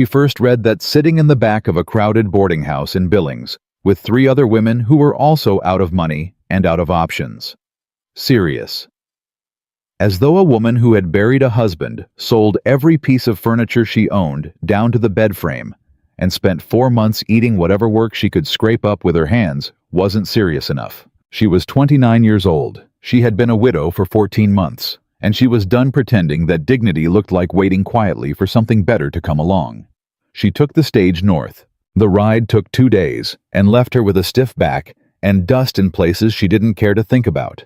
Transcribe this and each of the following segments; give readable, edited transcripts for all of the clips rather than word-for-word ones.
She first read that sitting in the back of a crowded boarding house in Billings, with 3 other women who were also out of money and out of options. Serious. As though a woman who had buried a husband sold every piece of furniture she owned down to the bed frame and spent 4 months eating whatever work she could scrape up with her hands wasn't serious enough. She was 29 years old. She had been a widow for 14 months, and she was done pretending that dignity looked like waiting quietly for something better to come along. She took the stage north. The ride took 2 days and left her with a stiff back and dust in places she didn't care to think about.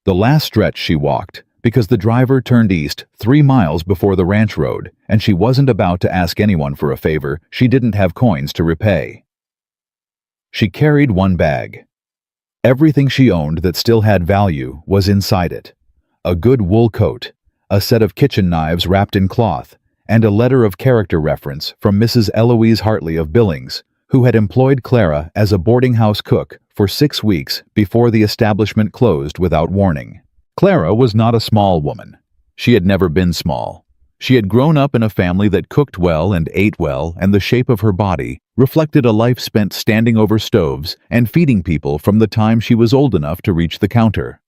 The last stretch she walked, because the driver turned east 3 miles before the ranch road, and she wasn't about to ask anyone for a favor she didn't have coins to repay. She carried 1 bag. Everything she owned that still had value was inside it. A good wool coat, a set of kitchen knives wrapped in cloth, and a letter of character reference from Mrs. Eloise Hartley of Billings, who had employed Clara as a boarding house cook for 6 weeks before the establishment closed without warning. Clara was not a small woman. She had never been small. She had grown up in a family that cooked well and ate well, and the shape of her body reflected a life spent standing over stoves and feeding people from the time she was old enough to reach the counter.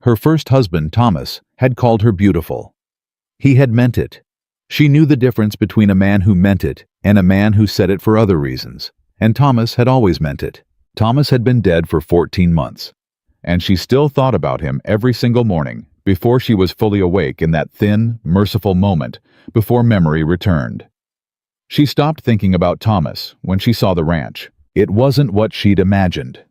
Her first husband, Thomas, had called her beautiful. He had meant it. She knew the difference between a man who meant it and a man who said it for other reasons, and Thomas had always meant it. Thomas had been dead for 14 months, and she still thought about him every single morning before she was fully awake in that thin, merciful moment before memory returned. She stopped thinking about Thomas when she saw the ranch. It wasn't what she'd imagined.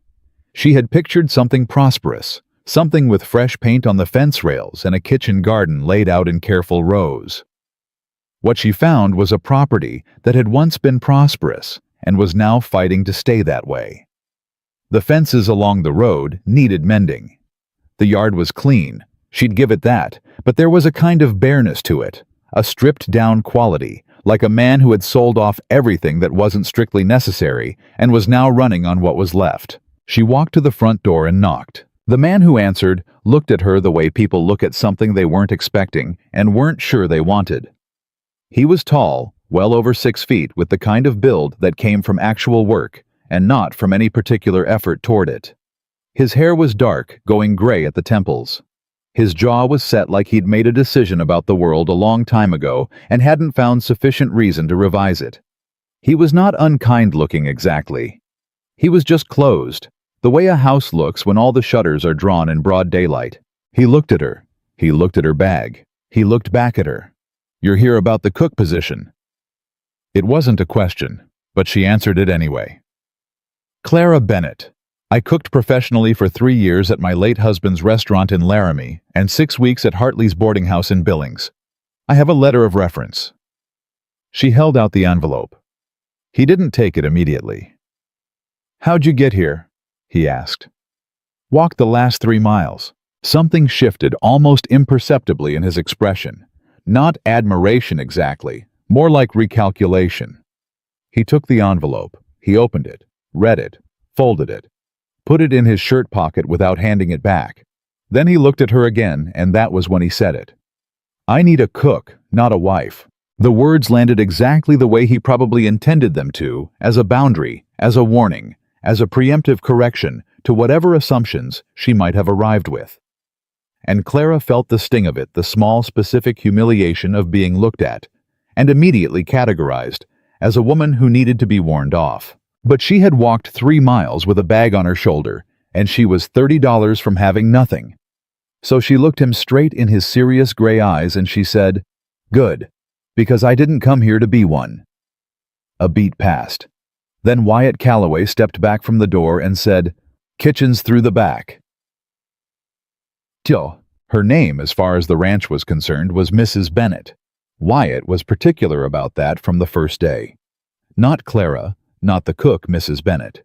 She had pictured something prosperous, something with fresh paint on the fence rails and a kitchen garden laid out in careful rows. What she found was a property that had once been prosperous and was now fighting to stay that way. The fences along the road needed mending. The yard was clean, she'd give it that, but there was a kind of bareness to it, a stripped-down quality, like a man who had sold off everything that wasn't strictly necessary and was now running on what was left. She walked to the front door and knocked. The man who answered looked at her the way people look at something they weren't expecting and weren't sure they wanted. He was tall, well over 6 feet, with the kind of build that came from actual work and not from any particular effort toward it. His hair was dark, going gray at the temples. His jaw was set like he'd made a decision about the world a long time ago and hadn't found sufficient reason to revise it. He was not unkind-looking exactly. He was just closed, the way a house looks when all the shutters are drawn in broad daylight. He looked at her. He looked at her bag. He looked back at her. "You're here about the cook position." It wasn't a question, but she answered it anyway. "Clara Bennett. I cooked professionally for 3 years at my late husband's restaurant in Laramie and 6 weeks at Hartley's boarding house in Billings. I have a letter of reference." She held out the envelope. He didn't take it immediately. "How'd you get here?" he asked. "Walked the last 3 miles. Something shifted almost imperceptibly in his expression. Not admiration exactly, more like recalculation. He took the envelope. He opened it, read it, folded it, put it in his shirt pocket without handing it back. Then he looked at her again, and that was when he said it. "I need a cook, not a wife." The words landed exactly the way he probably intended them to, as a boundary, as a warning, as a preemptive correction to whatever assumptions she might have arrived with. And Clara felt the sting of it, the small, specific humiliation of being looked at, and immediately categorized as a woman who needed to be warned off. But she had walked 3 miles with a bag on her shoulder, and she was $30 from having nothing. So she looked him straight in his serious gray eyes and she said, "Good, because I didn't come here to be one." A beat passed. Then Wyatt Calloway stepped back from the door and said, "Kitchen's through the back." Her name, as far as the ranch was concerned, was Mrs. Bennett. Wyatt was particular about that from the first day. Not Clara, not the cook, Mrs. Bennett.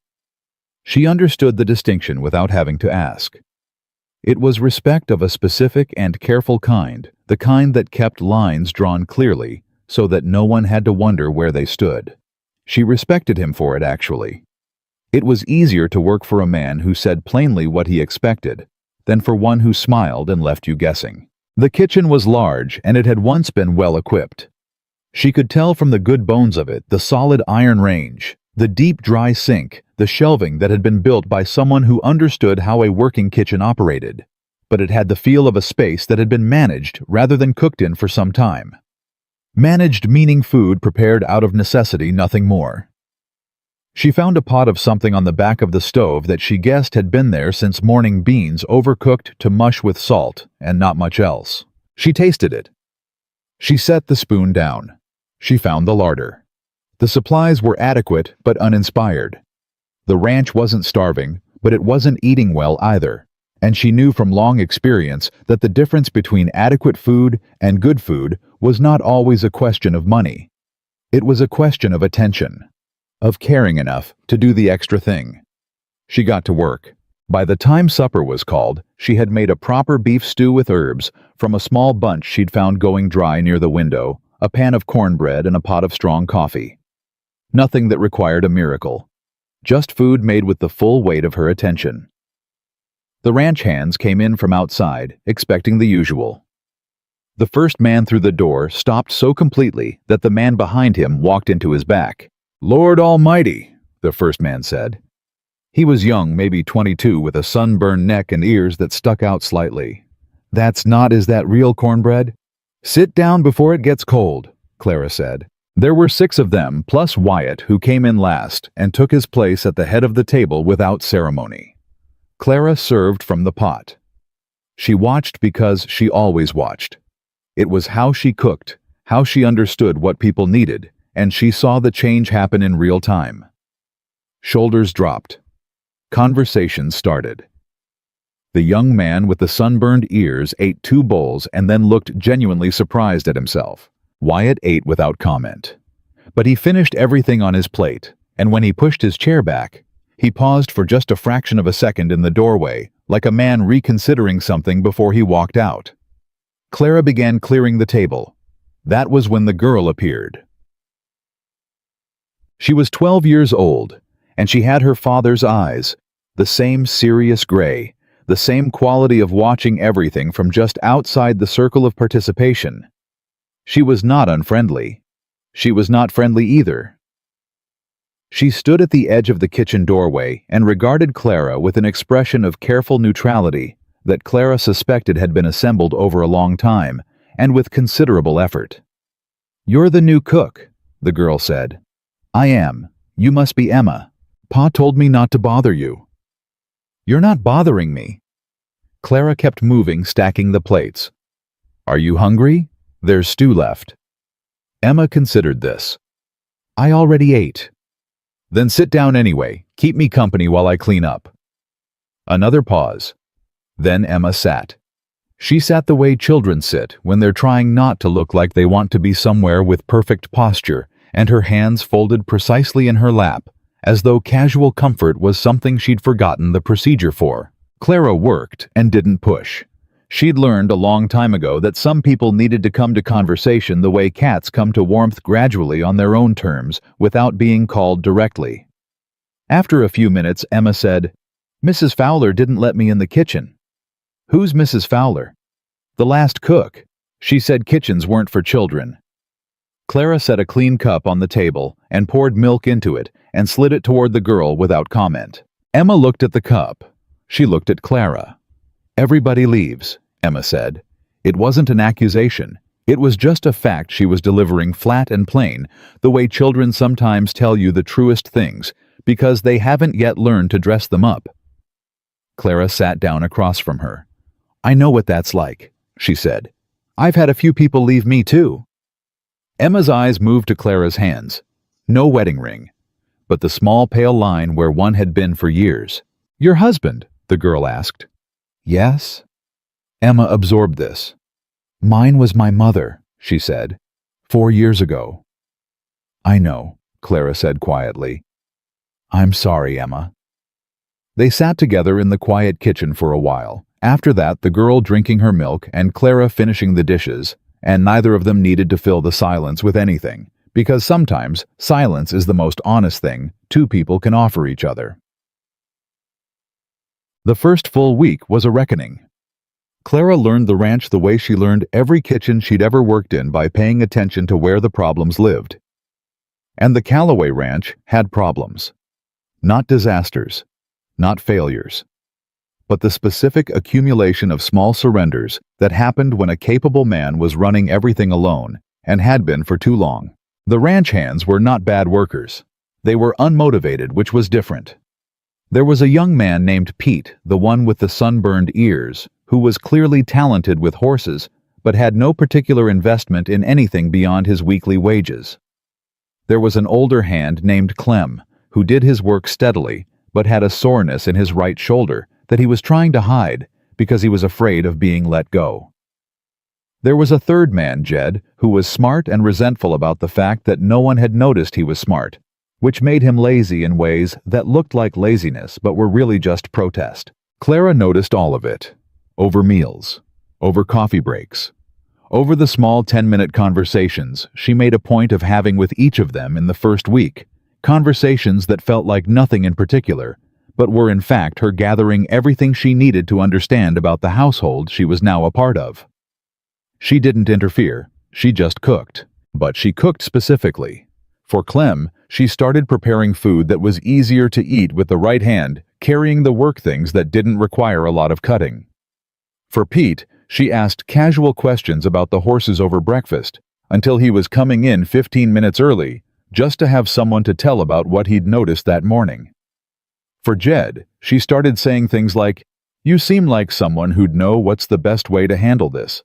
She understood the distinction without having to ask. It was respect of a specific and careful kind, the kind that kept lines drawn clearly so that no one had to wonder where they stood. She respected him for it, actually. It was easier to work for a man who said plainly what he expected than for one who smiled and left you guessing. The kitchen was large, and it had once been well equipped. She could tell from the good bones of it, the solid iron range, the deep dry sink, the shelving that had been built by someone who understood how a working kitchen operated. But it had the feel of a space that had been managed rather than cooked in for some time. Managed meaning food prepared out of necessity, nothing more. She found a pot of something on the back of the stove that she guessed had been there since morning, beans overcooked to mush with salt and not much else. She tasted it. She set the spoon down. She found the larder. The supplies were adequate but uninspired. The ranch wasn't starving, but it wasn't eating well either, and she knew from long experience that the difference between adequate food and good food was not always a question of money. It was a question of attention, of caring enough to do the extra thing. She got to work. By the time supper was called, she had made a proper beef stew with herbs from a small bunch she'd found going dry near the window, a pan of cornbread and a pot of strong coffee. Nothing that required a miracle. Just food made with the full weight of her attention. The ranch hands came in from outside, expecting the usual. The first man through the door stopped so completely that the man behind him walked into his back. "Lord Almighty," the first man said. He was young, maybe 22, with a sunburned neck and ears that stuck out slightly. Is that real cornbread?" "Sit down before it gets cold," Clara said. There were 6 of them, plus Wyatt, who came in last and took his place at the head of the table without ceremony. Clara served from the pot. She watched because she always watched. It was how she cooked, how she understood what people needed, and she saw the change happen in real time. Shoulders dropped. Conversation started. The young man with the sunburned ears ate 2 bowls and then looked genuinely surprised at himself. Wyatt ate without comment. But he finished everything on his plate, and when he pushed his chair back, he paused for just a fraction of a second in the doorway, like a man reconsidering something before he walked out. Clara began clearing the table. That was when the girl appeared. She was 12 years old, and she had her father's eyes, the same serious gray, the same quality of watching everything from just outside the circle of participation. She was not unfriendly. She was not friendly either. She stood at the edge of the kitchen doorway and regarded Clara with an expression of careful neutrality that Clara suspected had been assembled over a long time and with considerable effort. "You're the new cook," the girl said. "I am. You must be Emma. Pa told me not to bother you." "You're not bothering me." Clara kept moving, stacking the plates. "Are you hungry? There's stew left." Emma considered this. "I already ate." "Then sit down anyway. Keep me company while I clean up." Another pause. Then Emma sat. She sat the way children sit when they're trying not to look like they want to be somewhere with perfect posture, and her hands folded precisely in her lap, as though casual comfort was something she'd forgotten the procedure for. Clara worked and didn't push. She'd learned a long time ago that some people needed to come to conversation the way cats come to warmth, gradually on their own terms, without being called directly. After a few minutes, Emma said, "Mrs. Fowler didn't let me in the kitchen." "Who's Mrs. Fowler?" "The last cook. She said kitchens weren't for children." Clara set a clean cup on the table and poured milk into it and slid it toward the girl without comment. Emma looked at the cup. She looked at Clara. "Everybody leaves," Emma said. It wasn't an accusation. It was just a fact she was delivering, flat and plain, the way children sometimes tell you the truest things, because they haven't yet learned to dress them up. Clara sat down across from her. "I know what that's like," she said. "I've had a few people leave me too." Emma's eyes moved to Clara's hands. No wedding ring, but the small pale line where one had been for years. "Your husband?" the girl asked. "Yes." Emma absorbed this. "Mine was my mother," she said, 4 years ago. "I know," Clara said quietly. "I'm sorry, Emma." They sat together in the quiet kitchen for a while. After that, the girl drinking her milk and Clara finishing the dishes, and neither of them needed to fill the silence with anything, because sometimes silence is the most honest thing 2 people can offer each other. The first full week was a reckoning. Clara learned the ranch the way she learned every kitchen she'd ever worked in, by paying attention to where the problems lived. And the Callaway Ranch had problems. Not disasters, not failures, but the specific accumulation of small surrenders that happened when a capable man was running everything alone, and had been for too long. The ranch hands were not bad workers. They were unmotivated, which was different. There was a young man named Pete, the one with the sunburned ears, who was clearly talented with horses, but had no particular investment in anything beyond his weekly wages. There was an older hand named Clem, who did his work steadily, but had a soreness in his right shoulder that he was trying to hide because he was afraid of being let go. There was a third man, Jed, who was smart and resentful about the fact that no one had noticed he was smart, which made him lazy in ways that looked like laziness but were really just protest. Clara noticed all of it. Over meals, over coffee breaks, over the small 10-minute conversations she made a point of having with each of them in the first week, conversations that felt like nothing in particular, but were in fact her gathering everything she needed to understand about the household she was now a part of. She didn't interfere, she just cooked. But she cooked specifically. For Clem, she started preparing food that was easier to eat with the right hand, carrying the work things that didn't require a lot of cutting. For Pete, she asked casual questions about the horses over breakfast, until he was coming in 15 minutes early, just to have someone to tell about what he'd noticed that morning. For Jed, she started saying things like, "You seem like someone who'd know what's the best way to handle this,"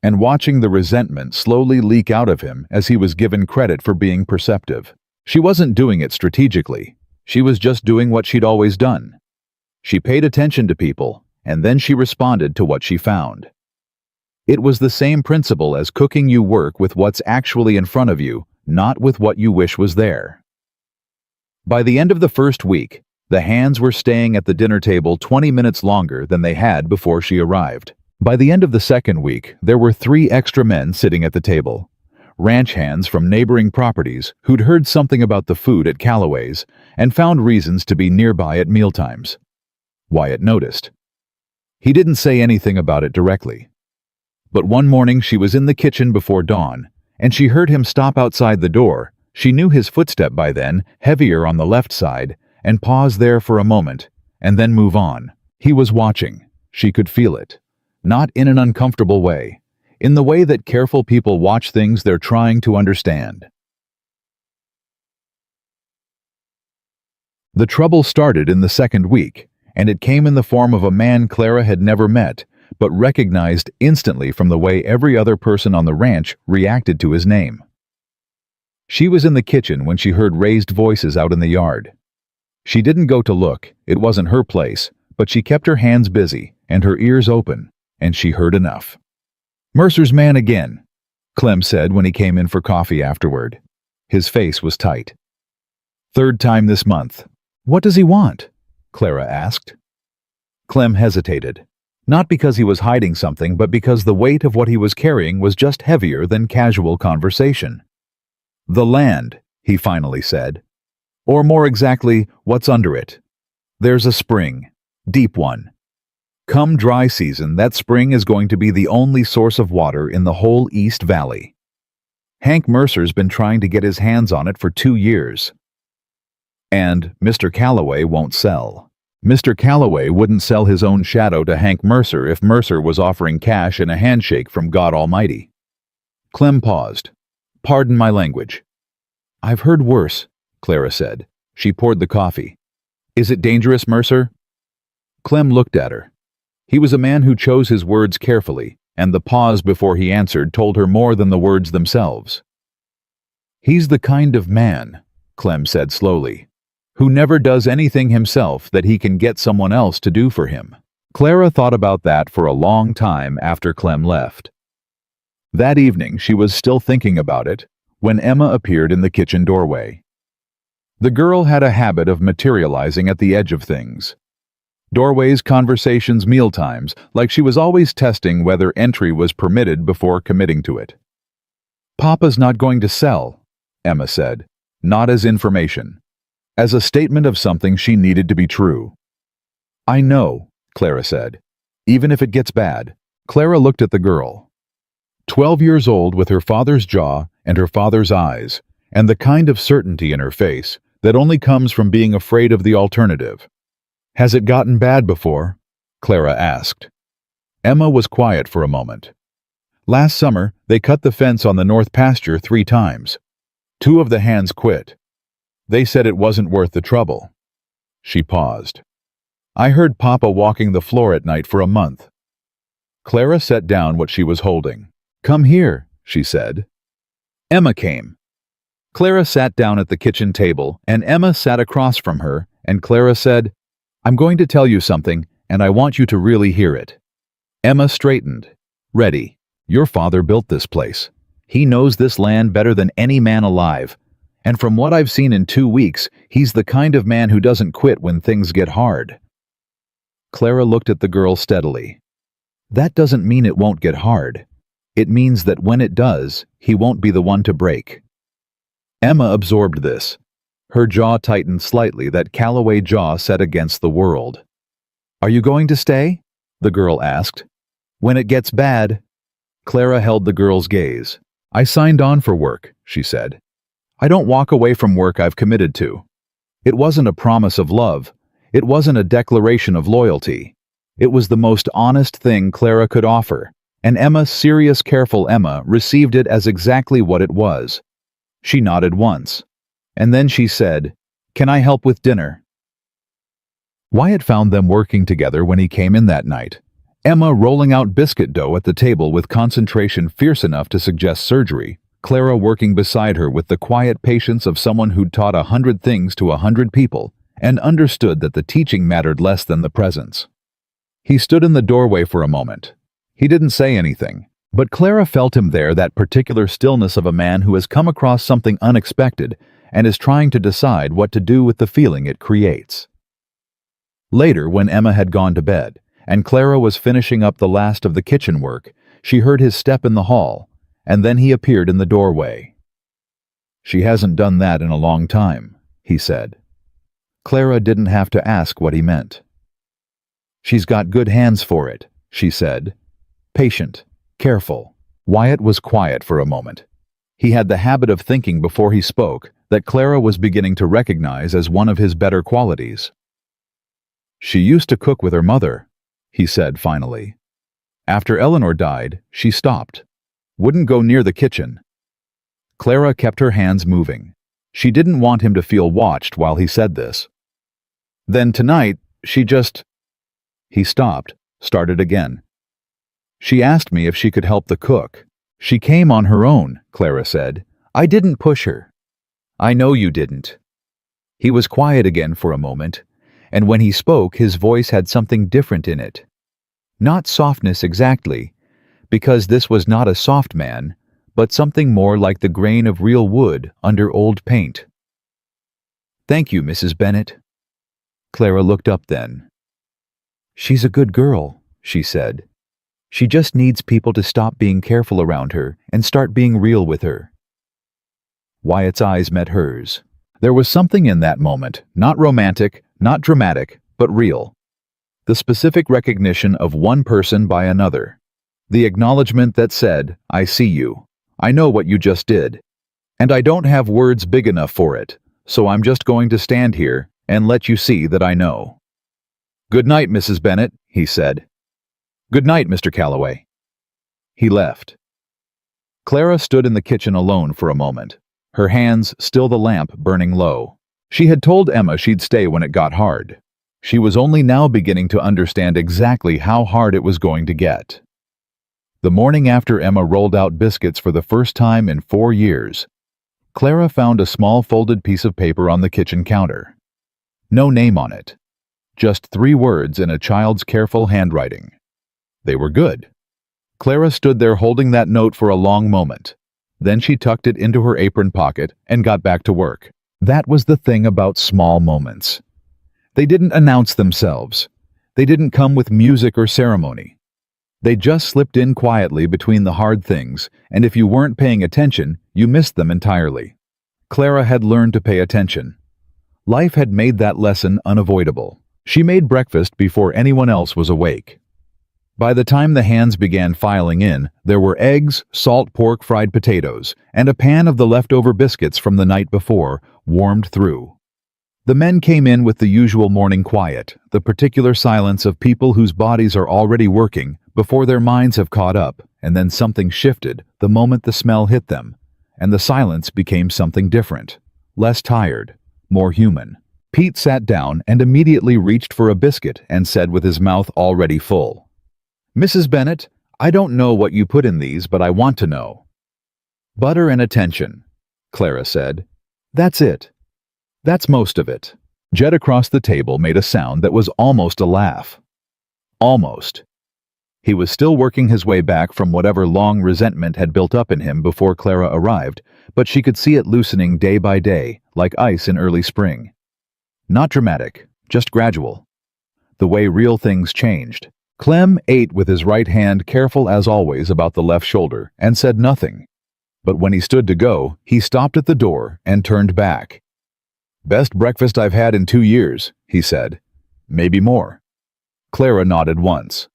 and watching the resentment slowly leak out of him as he was given credit for being perceptive. She wasn't doing it strategically. She was just doing what she'd always done. She paid attention to people, and then she responded to what she found. It was the same principle as cooking. You work with what's actually in front of you, not with what you wish was there. By the end of the first week, the hands were staying at the dinner table 20 minutes longer than they had before she arrived. By the end of the second week, there were 3 extra men sitting at the table. Ranch hands from neighboring properties who'd heard something about the food at Callaway's and found reasons to be nearby at mealtimes. Wyatt noticed. He didn't say anything about it directly. But one morning she was in the kitchen before dawn, and she heard him stop outside the door. She knew his footstep by then, heavier on the left side, and pause there for a moment, and then move on. He was watching. She could feel it. Not in an uncomfortable way, in the way that careful people watch things they're trying to understand. The trouble started in the second week, and it came in the form of a man Clara had never met, but recognized instantly from the way every other person on the ranch reacted to his name. She was in the kitchen when she heard raised voices out in the yard. She didn't go to look, it wasn't her place, but she kept her hands busy and her ears open, and she heard enough. "Mercer's man again," Clem said when he came in for coffee afterward. His face was tight. "Third time this month." "What does he want?" Clara asked. Clem hesitated, not because he was hiding something, but because the weight of what he was carrying was just heavier than casual conversation. "The land," he finally said. "Or more exactly, what's under it. There's a spring, deep one. Come dry season, that spring is going to be the only source of water in the whole East Valley. Hank Mercer's been trying to get his hands on it for 2 years. And Mr. Callaway won't sell. Mr. Callaway wouldn't sell his own shadow to Hank Mercer if Mercer was offering cash and a handshake from God Almighty." Clem paused. "Pardon my language." "I've heard worse," Clara said. She poured the coffee. "Is it dangerous, Mercer?" Clem looked at her. He was a man who chose his words carefully, and the pause before he answered told her more than the words themselves. "He's the kind of man," Clem said slowly, "who never does anything himself that he can get someone else to do for him." Clara thought about that for a long time after Clem left. That evening she was still thinking about it when Emma appeared in the kitchen doorway. The girl had a habit of materializing at the edge of things. Doorways, conversations, mealtimes, like she was always testing whether entry was permitted before committing to it. "Papa's not going to sell," Emma said, not as information, as a statement of something she needed to be true. "I know," Clara said. "Even if it gets bad, Clara looked at the girl. 12 years old, with her father's jaw and her father's eyes, and the kind of certainty in her face that only comes from being afraid of the alternative. "Has it gotten bad before?" Clara asked. Emma was quiet for a moment. "Last summer, they cut the fence on the north pasture 3 times. 2 of the hands quit. They said it wasn't worth the trouble." She paused. "I heard Papa walking the floor at night for a month." Clara set down what she was holding. "Come here," she said. Emma came. Clara sat down at the kitchen table, and Emma sat across from her, and Clara said, "I'm going to tell you something, and I want you to really hear it." Emma straightened. "Ready. Your father built this place. He knows this land better than any man alive. And from what I've seen in 2 weeks, he's the kind of man who doesn't quit when things get hard." Clara looked at the girl steadily. "That doesn't mean it won't get hard. It means that when it does, he won't be the one to break." Emma absorbed this. Her jaw tightened slightly, that Calloway jaw set against the world. "Are you going to stay?" the girl asked. "When it gets bad?" Clara held the girl's gaze. "I signed on for work," she said. "I don't walk away from work I've committed to. It wasn't a promise of love. It wasn't a declaration of loyalty. It was the most honest thing Clara could offer, and Emma, serious, careful Emma, received it as exactly what it was. She nodded once, and then she said, "Can I help with dinner?" Wyatt found them working together when he came in that night. Emma rolling out biscuit dough at the table with concentration fierce enough to suggest surgery, Clara working beside her with the quiet patience of someone who'd taught 100 things to 100 people and understood that the teaching mattered less than the presence. He stood in the doorway for a moment. He didn't say anything, but Clara felt him there, that particular stillness of a man who has come across something unexpected and is trying to decide what to do with the feeling it creates. Later, when Emma had gone to bed, and Clara was finishing up the last of the kitchen work, she heard his step in the hall, and then he appeared in the doorway. "She hasn't done that in a long time," he said. Clara didn't have to ask what he meant. "She's got good hands for it," she said. "Patient, careful." Wyatt was quiet for a moment. He had the habit of thinking before he spoke that Clara was beginning to recognize as one of his better qualities. "She used to cook with her mother," he said finally. "After Eleanor died, she stopped. Wouldn't go near the kitchen." Clara kept her hands moving. She didn't want him to feel watched while he said this. "Then tonight, she just—" He stopped, started again. "She asked me if she could help the cook. She came on her own," Clara said. "I didn't push her." "I know you didn't." He was quiet again for a moment, and when he spoke, his voice had something different in it. Not softness exactly, because this was not a soft man, but something more like the grain of real wood under old paint. "Thank you, Mrs. Bennet." Clara looked up then. "She's a good girl," she said. "She just needs people to stop being careful around her and start being real with her." Wyatt's eyes met hers. There was something in that moment, not romantic, not dramatic, but real. The specific recognition of one person by another. The acknowledgement that said, "I see you. I know what you just did. And I don't have words big enough for it, so I'm just going to stand here and let you see that I know." "Good night, Mrs. Bennet," he said. "Good night, Mr. Calloway." He left. Clara stood in the kitchen alone for a moment, her hands still the lamp burning low. She had told Emma she'd stay when it got hard. She was only now beginning to understand exactly how hard it was going to get. The morning after Emma rolled out biscuits for the first time in 4 years, Clara found a small folded piece of paper on the kitchen counter. No name on it. Just 3 words in a child's careful handwriting. They were good. Clara stood there holding that note for a long moment. Then she tucked it into her apron pocket and got back to work. That was the thing about small moments. They didn't announce themselves. They didn't come with music or ceremony. They just slipped in quietly between the hard things, and if you weren't paying attention, you missed them entirely. Clara had learned to pay attention. Life had made that lesson unavoidable. She made breakfast before anyone else was awake. By the time the hands began filing in, there were eggs, salt pork fried potatoes, and a pan of the leftover biscuits from the night before, warmed through. The men came in with the usual morning quiet, the particular silence of people whose bodies are already working before their minds have caught up, and then something shifted the moment the smell hit them, and the silence became something different, less tired, more human. Pete sat down and immediately reached for a biscuit and said with his mouth already full, "Mrs. Bennett, I don't know what you put in these, but I want to know." "Butter and attention," Clara said. "That's it. That's most of it." Jed across the table made a sound that was almost a laugh. Almost. He was still working his way back from whatever long resentment had built up in him before Clara arrived, but she could see it loosening day by day, like ice in early spring. Not dramatic, just gradual. The way real things changed. Clem ate with his right hand, careful as always about the left shoulder, and said nothing. But when he stood to go, he stopped at the door and turned back. "Best breakfast I've had in 2 years," he said. "Maybe more." Clara nodded once.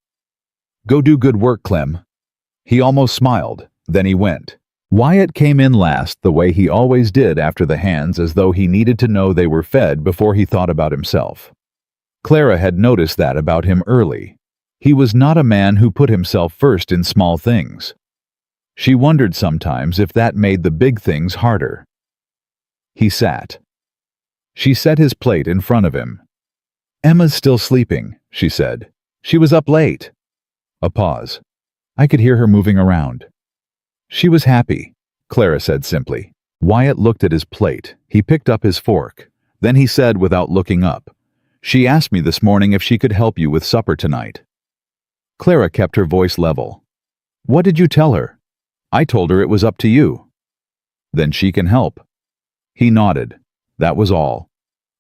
"Go do good work, Clem." He almost smiled, then he went. Wyatt came in last the way he always did after the hands, as though he needed to know they were fed before he thought about himself. Clara had noticed that about him early. He was not a man who put himself first in small things. She wondered sometimes if that made the big things harder. He sat. She set his plate in front of him. "Emma's still sleeping," she said. "She was up late." A pause. I could hear her moving around. "She was happy," Clara said simply. Wyatt looked at his plate. He picked up his fork. Then he said without looking up, "She asked me this morning if she could help you with supper tonight." Clara kept her voice level. "What did you tell her?" "I told her it was up to you." "Then she can help." He nodded. That was all.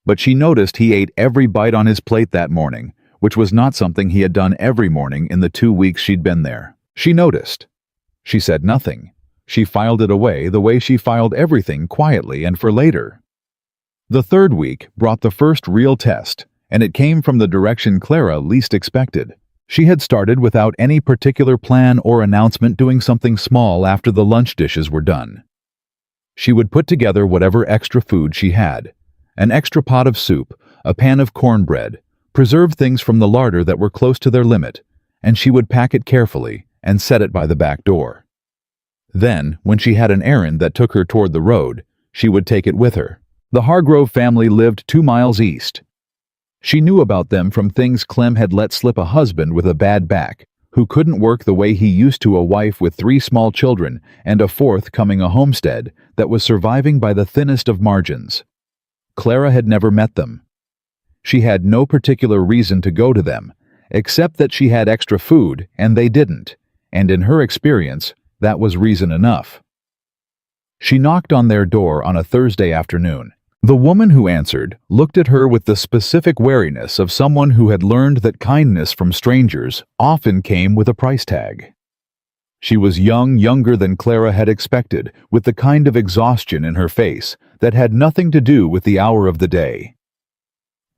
But she noticed he ate every bite on his plate that morning, which was not something he had done every morning in the 2 weeks she'd been there. She noticed. She said nothing. She filed it away the way she filed everything, quietly and for later. The third week brought the first real test, and it came from the direction Clara least expected. She had started without any particular plan or announcement, doing something small after the lunch dishes were done. She would put together whatever extra food she had, an extra pot of soup, a pan of cornbread, preserved things from the larder that were close to their limit, and she would pack it carefully and set it by the back door. Then, when she had an errand that took her toward the road, she would take it with her. The Hargrove family lived 2 miles east. She knew about them from things Clem had let slip: a husband with a bad back, who couldn't work the way he used to, a wife with 3 small children, and a fourth coming, a homestead that was surviving by the thinnest of margins. Clara had never met them. She had no particular reason to go to them, except that she had extra food and they didn't, and in her experience, that was reason enough. She knocked on their door on a Thursday afternoon. The woman who answered looked at her with the specific wariness of someone who had learned that kindness from strangers often came with a price tag. She was young, younger than Clara had expected, with the kind of exhaustion in her face that had nothing to do with the hour of the day.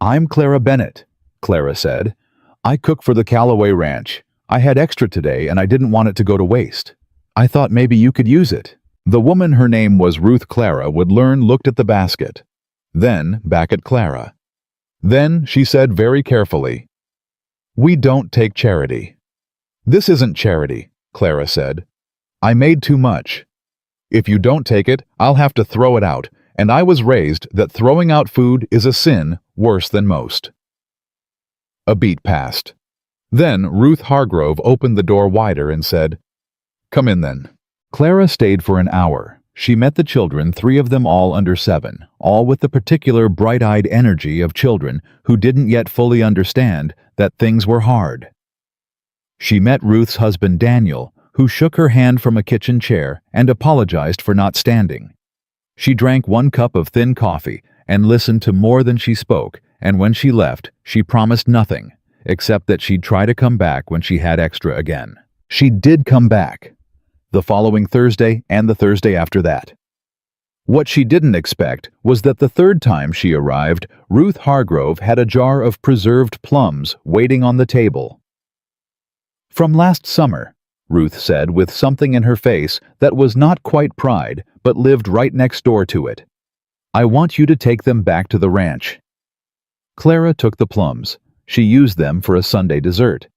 "I'm Clara Bennett," Clara said. "I cook for the Callaway Ranch. I had extra today and I didn't want it to go to waste. I thought maybe you could use it." The woman, her name was Ruth, Clara would learn, looked at the basket. Then back at Clara. Then she said very carefully, "We don't take charity." "This isn't charity," Clara said. "I made too much. If you don't take it, I'll have to throw it out, and I was raised that throwing out food is a sin worse than most." A beat passed. Then Ruth Hargrove opened the door wider and said, "Come in then." Clara stayed for an hour. She met the children, 3 of them all under 7, all with the particular bright-eyed energy of children who didn't yet fully understand that things were hard. She met Ruth's husband Daniel, who shook her hand from a kitchen chair and apologized for not standing. She drank 1 cup of thin coffee and listened to more than she spoke, and when she left, she promised nothing, except that she'd try to come back when she had extra again. She did come back. The following Thursday and the Thursday after that. What she didn't expect was that the third time she arrived, Ruth Hargrove had a jar of preserved plums waiting on the table. From last summer, Ruth said with something in her face that was not quite pride, but lived right next door to it. I want you to take them back to the ranch. Clara took the plums. She used them for a Sunday dessert.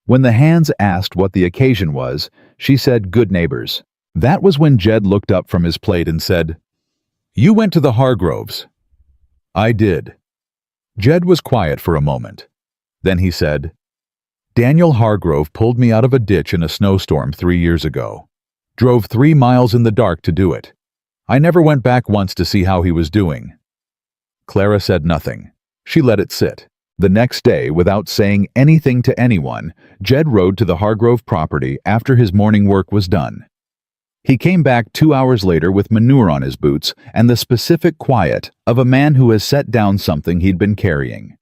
When the hands asked what the occasion was, she said good neighbors. That was when Jed looked up from his plate and said, You went to the Hargroves. I did. Jed was quiet for a moment. Then he said, Daniel Hargrove pulled me out of a ditch in a snowstorm 3 years ago. Drove 3 miles in the dark to do it. I never went back once to see how he was doing. Clara said nothing. She let it sit. The next day, without saying anything to anyone, Jed rode to the Hargrove property after his morning work was done. He came back 2 hours later with manure on his boots and the specific quiet of a man who has set down something he'd been carrying.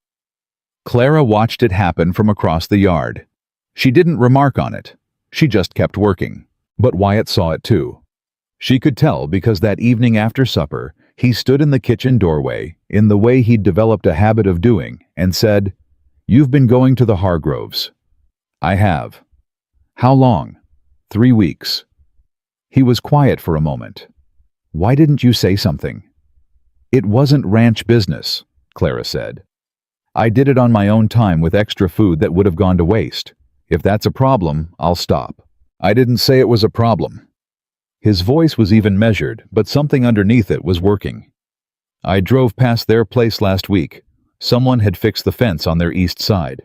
Clara watched it happen from across the yard. She didn't remark on it. She just kept working. But Wyatt saw it too. She could tell because that evening after supper, he stood in the kitchen doorway, in the way he'd developed a habit of doing, and said, You've been going to the Hargroves. I have. How long? 3 weeks. He was quiet for a moment. Why didn't you say something? It wasn't ranch business, Clara said. I did it on my own time with extra food that would have gone to waste. If that's a problem, I'll stop. I didn't say it was a problem. His voice was even measured, but something underneath it was working. I drove past their place last week. Someone had fixed the fence on their east side.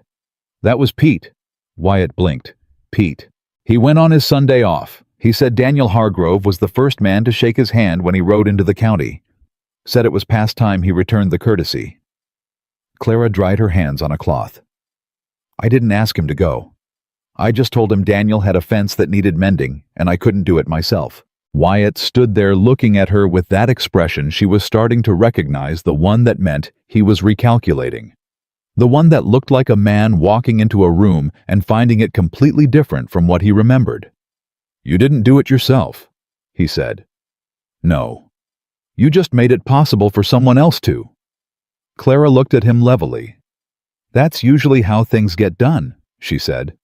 That was Pete. Wyatt blinked. Pete. He went on his Sunday off. He said Daniel Hargrove was the first man to shake his hand when he rode into the county. Said it was past time he returned the courtesy. Clara dried her hands on a cloth. I didn't ask him to go. I just told him Daniel had a fence that needed mending, and I couldn't do it myself. Wyatt stood there looking at her with that expression she was starting to recognize, the one that meant he was recalculating. The one that looked like a man walking into a room and finding it completely different from what he remembered. You didn't do it yourself, he said. No. You just made it possible for someone else to. Clara looked at him levelly. That's usually how things get done, she said.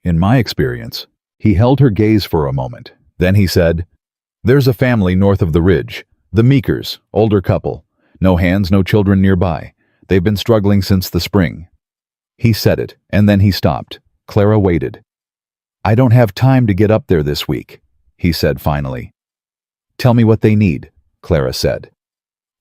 In my experience. He held her gaze for a moment. Then he said, There's a family north of the ridge. The Meekers, older couple. No hands, no children nearby. They've been struggling since the spring. He said it, and then he stopped. Clara waited. I don't have time to get up there this week, he said finally. Tell me what they need, Clara said.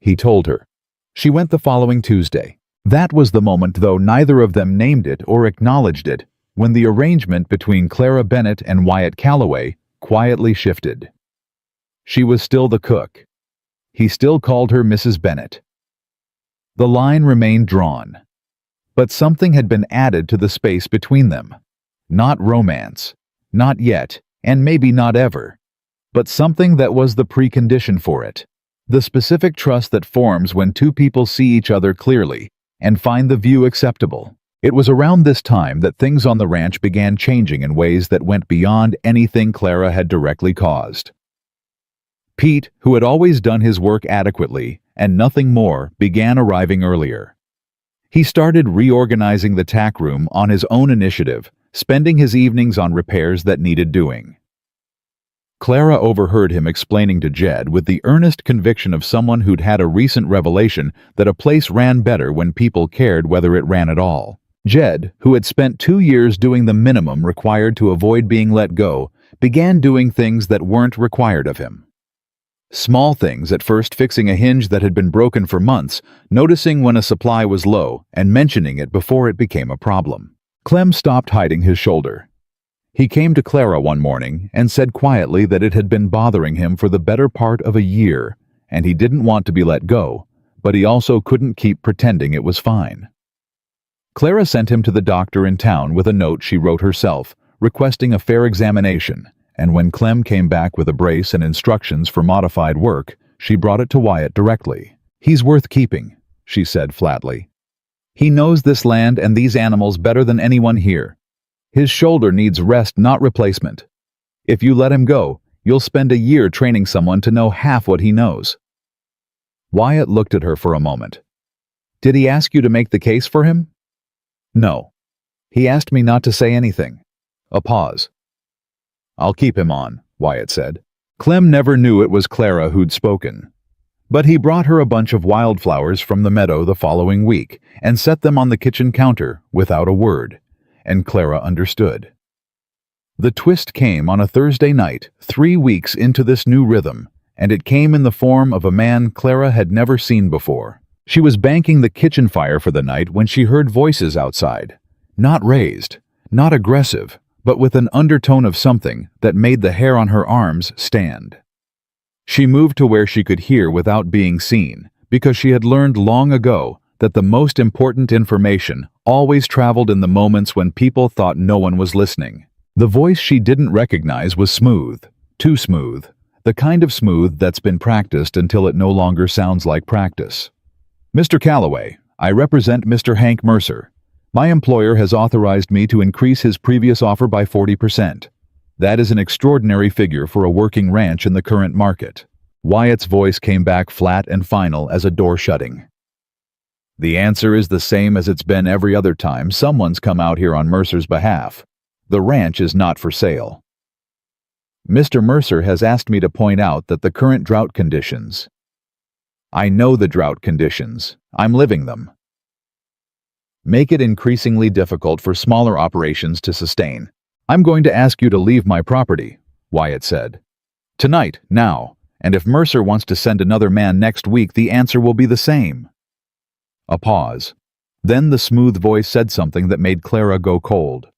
He told her. She went the following Tuesday. That was the moment, though neither of them named it or acknowledged it, when the arrangement between Clara Bennett and Wyatt Calloway quietly shifted. She was still the cook. He still called her Mrs. Bennett. The line remained drawn. But something had been added to the space between them. Not romance. Not yet, and maybe not ever. But something that was the precondition for it. The specific trust that forms when two people see each other clearly and find the view acceptable. It was around this time that things on the ranch began changing in ways that went beyond anything Clara had directly caused. Pete, who had always done his work adequately and nothing more, began arriving earlier. He started reorganizing the tack room on his own initiative, spending his evenings on repairs that needed doing. Clara overheard him explaining to Jed with the earnest conviction of someone who'd had a recent revelation that a place ran better when people cared whether it ran at all. Jed, who had spent 2 years doing the minimum required to avoid being let go, began doing things that weren't required of him. Small things, at first fixing a hinge that had been broken for months, noticing when a supply was low, and mentioning it before it became a problem. Clem stopped hiding his shoulder. He came to Clara one morning and said quietly that it had been bothering him for the better part of a year, and he didn't want to be let go, but he also couldn't keep pretending it was fine. Clara sent him to the doctor in town with a note she wrote herself, requesting a fair examination, and when Clem came back with a brace and instructions for modified work, she brought it to Wyatt directly. He's worth keeping, she said flatly. He knows this land and these animals better than anyone here. His shoulder needs rest, not replacement. If you let him go, you'll spend a year training someone to know half what he knows. Wyatt looked at her for a moment. Did he ask you to make the case for him? No. He asked me not to say anything. A pause. "I'll keep him on," Wyatt said. Clem never knew it was Clara who'd spoken. But he brought her a bunch of wildflowers from the meadow the following week and set them on the kitchen counter without a word, and Clara understood. The twist came on a Thursday night, 3 weeks into this new rhythm, and it came in the form of a man Clara had never seen before. She was banking the kitchen fire for the night when she heard voices outside. Not raised, not aggressive, but with an undertone of something that made the hair on her arms stand. She moved to where she could hear without being seen, because she had learned long ago that the most important information always traveled in the moments when people thought no one was listening. The voice she didn't recognize was smooth, too smooth, the kind of smooth that's been practiced until it no longer sounds like practice. "Mr. Calloway, I represent Mr. Hank Mercer. My employer has authorized me to increase his previous offer by 40%. That is an extraordinary figure for a working ranch in the current market." Wyatt's voice came back flat and final as a door shutting. "The answer is the same as it's been every other time someone's come out here on Mercer's behalf. The ranch is not for sale. Mr. Mercer has asked me to point out that the current drought conditions. I know the drought conditions. I'm living them. Make it increasingly difficult for smaller operations to sustain. I'm going to ask you to leave my property," Wyatt said. "Tonight, now, and if Mercer wants to send another man next week, the answer will be the same." A pause. Then the smooth voice said something that made Clara go cold.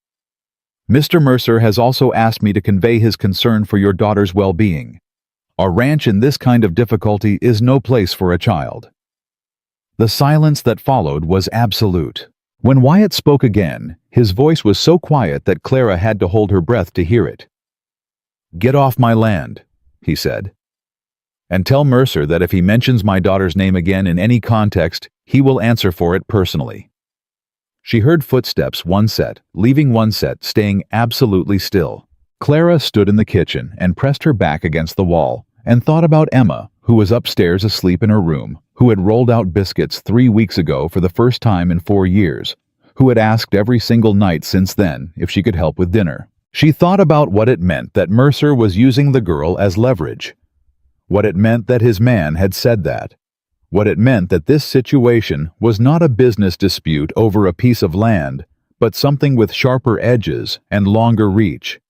"Mr. Mercer has also asked me to convey his concern for your daughter's well-being. A ranch in this kind of difficulty is no place for a child." The silence that followed was absolute. When Wyatt spoke again, his voice was so quiet that Clara had to hold her breath to hear it. "Get off my land," he said. "And tell Mercer that if he mentions my daughter's name again in any context, he will answer for it personally." She heard footsteps, one set, leaving one set, staying absolutely still. Clara stood in the kitchen and pressed her back against the wall and thought about Emma, who was upstairs asleep in her room, who had rolled out biscuits 3 weeks ago for the first time in 4 years, who had asked every single night since then if she could help with dinner. She thought about what it meant that Mercer was using the girl as leverage, what it meant that his man had said that, what it meant that this situation was not a business dispute over a piece of land, but something with sharper edges and longer reach.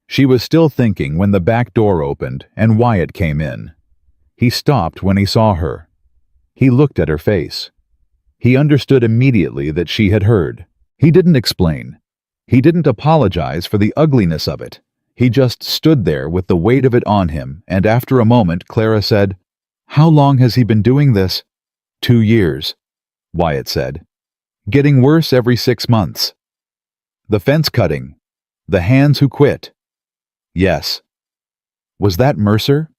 She was still thinking when the back door opened and Wyatt came in. He stopped when he saw her. He looked at her face. He understood immediately that she had heard. He didn't explain. He didn't apologize for the ugliness of it. He just stood there with the weight of it on him, and after a moment Clara said, "How long has he been doing this?" 2 years, Wyatt said. "Getting worse every 6 months. The fence cutting. The hands who quit." "Yes." "Was that Mercer?"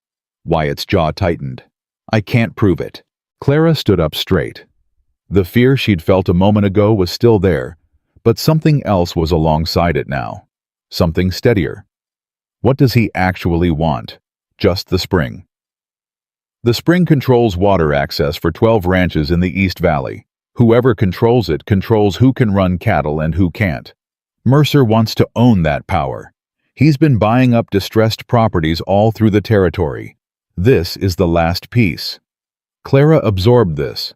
Wyatt's jaw tightened. "I can't prove it." Clara stood up straight. The fear she'd felt a moment ago was still there, but something else was alongside it now. Something steadier. What does he actually want? Just the spring. The spring controls water access for 12 ranches in the East Valley. Whoever controls it controls who can run cattle and who can't. Mercer wants to own that power. He's been buying up distressed properties all through the territory. This is the last piece. Clara absorbed this.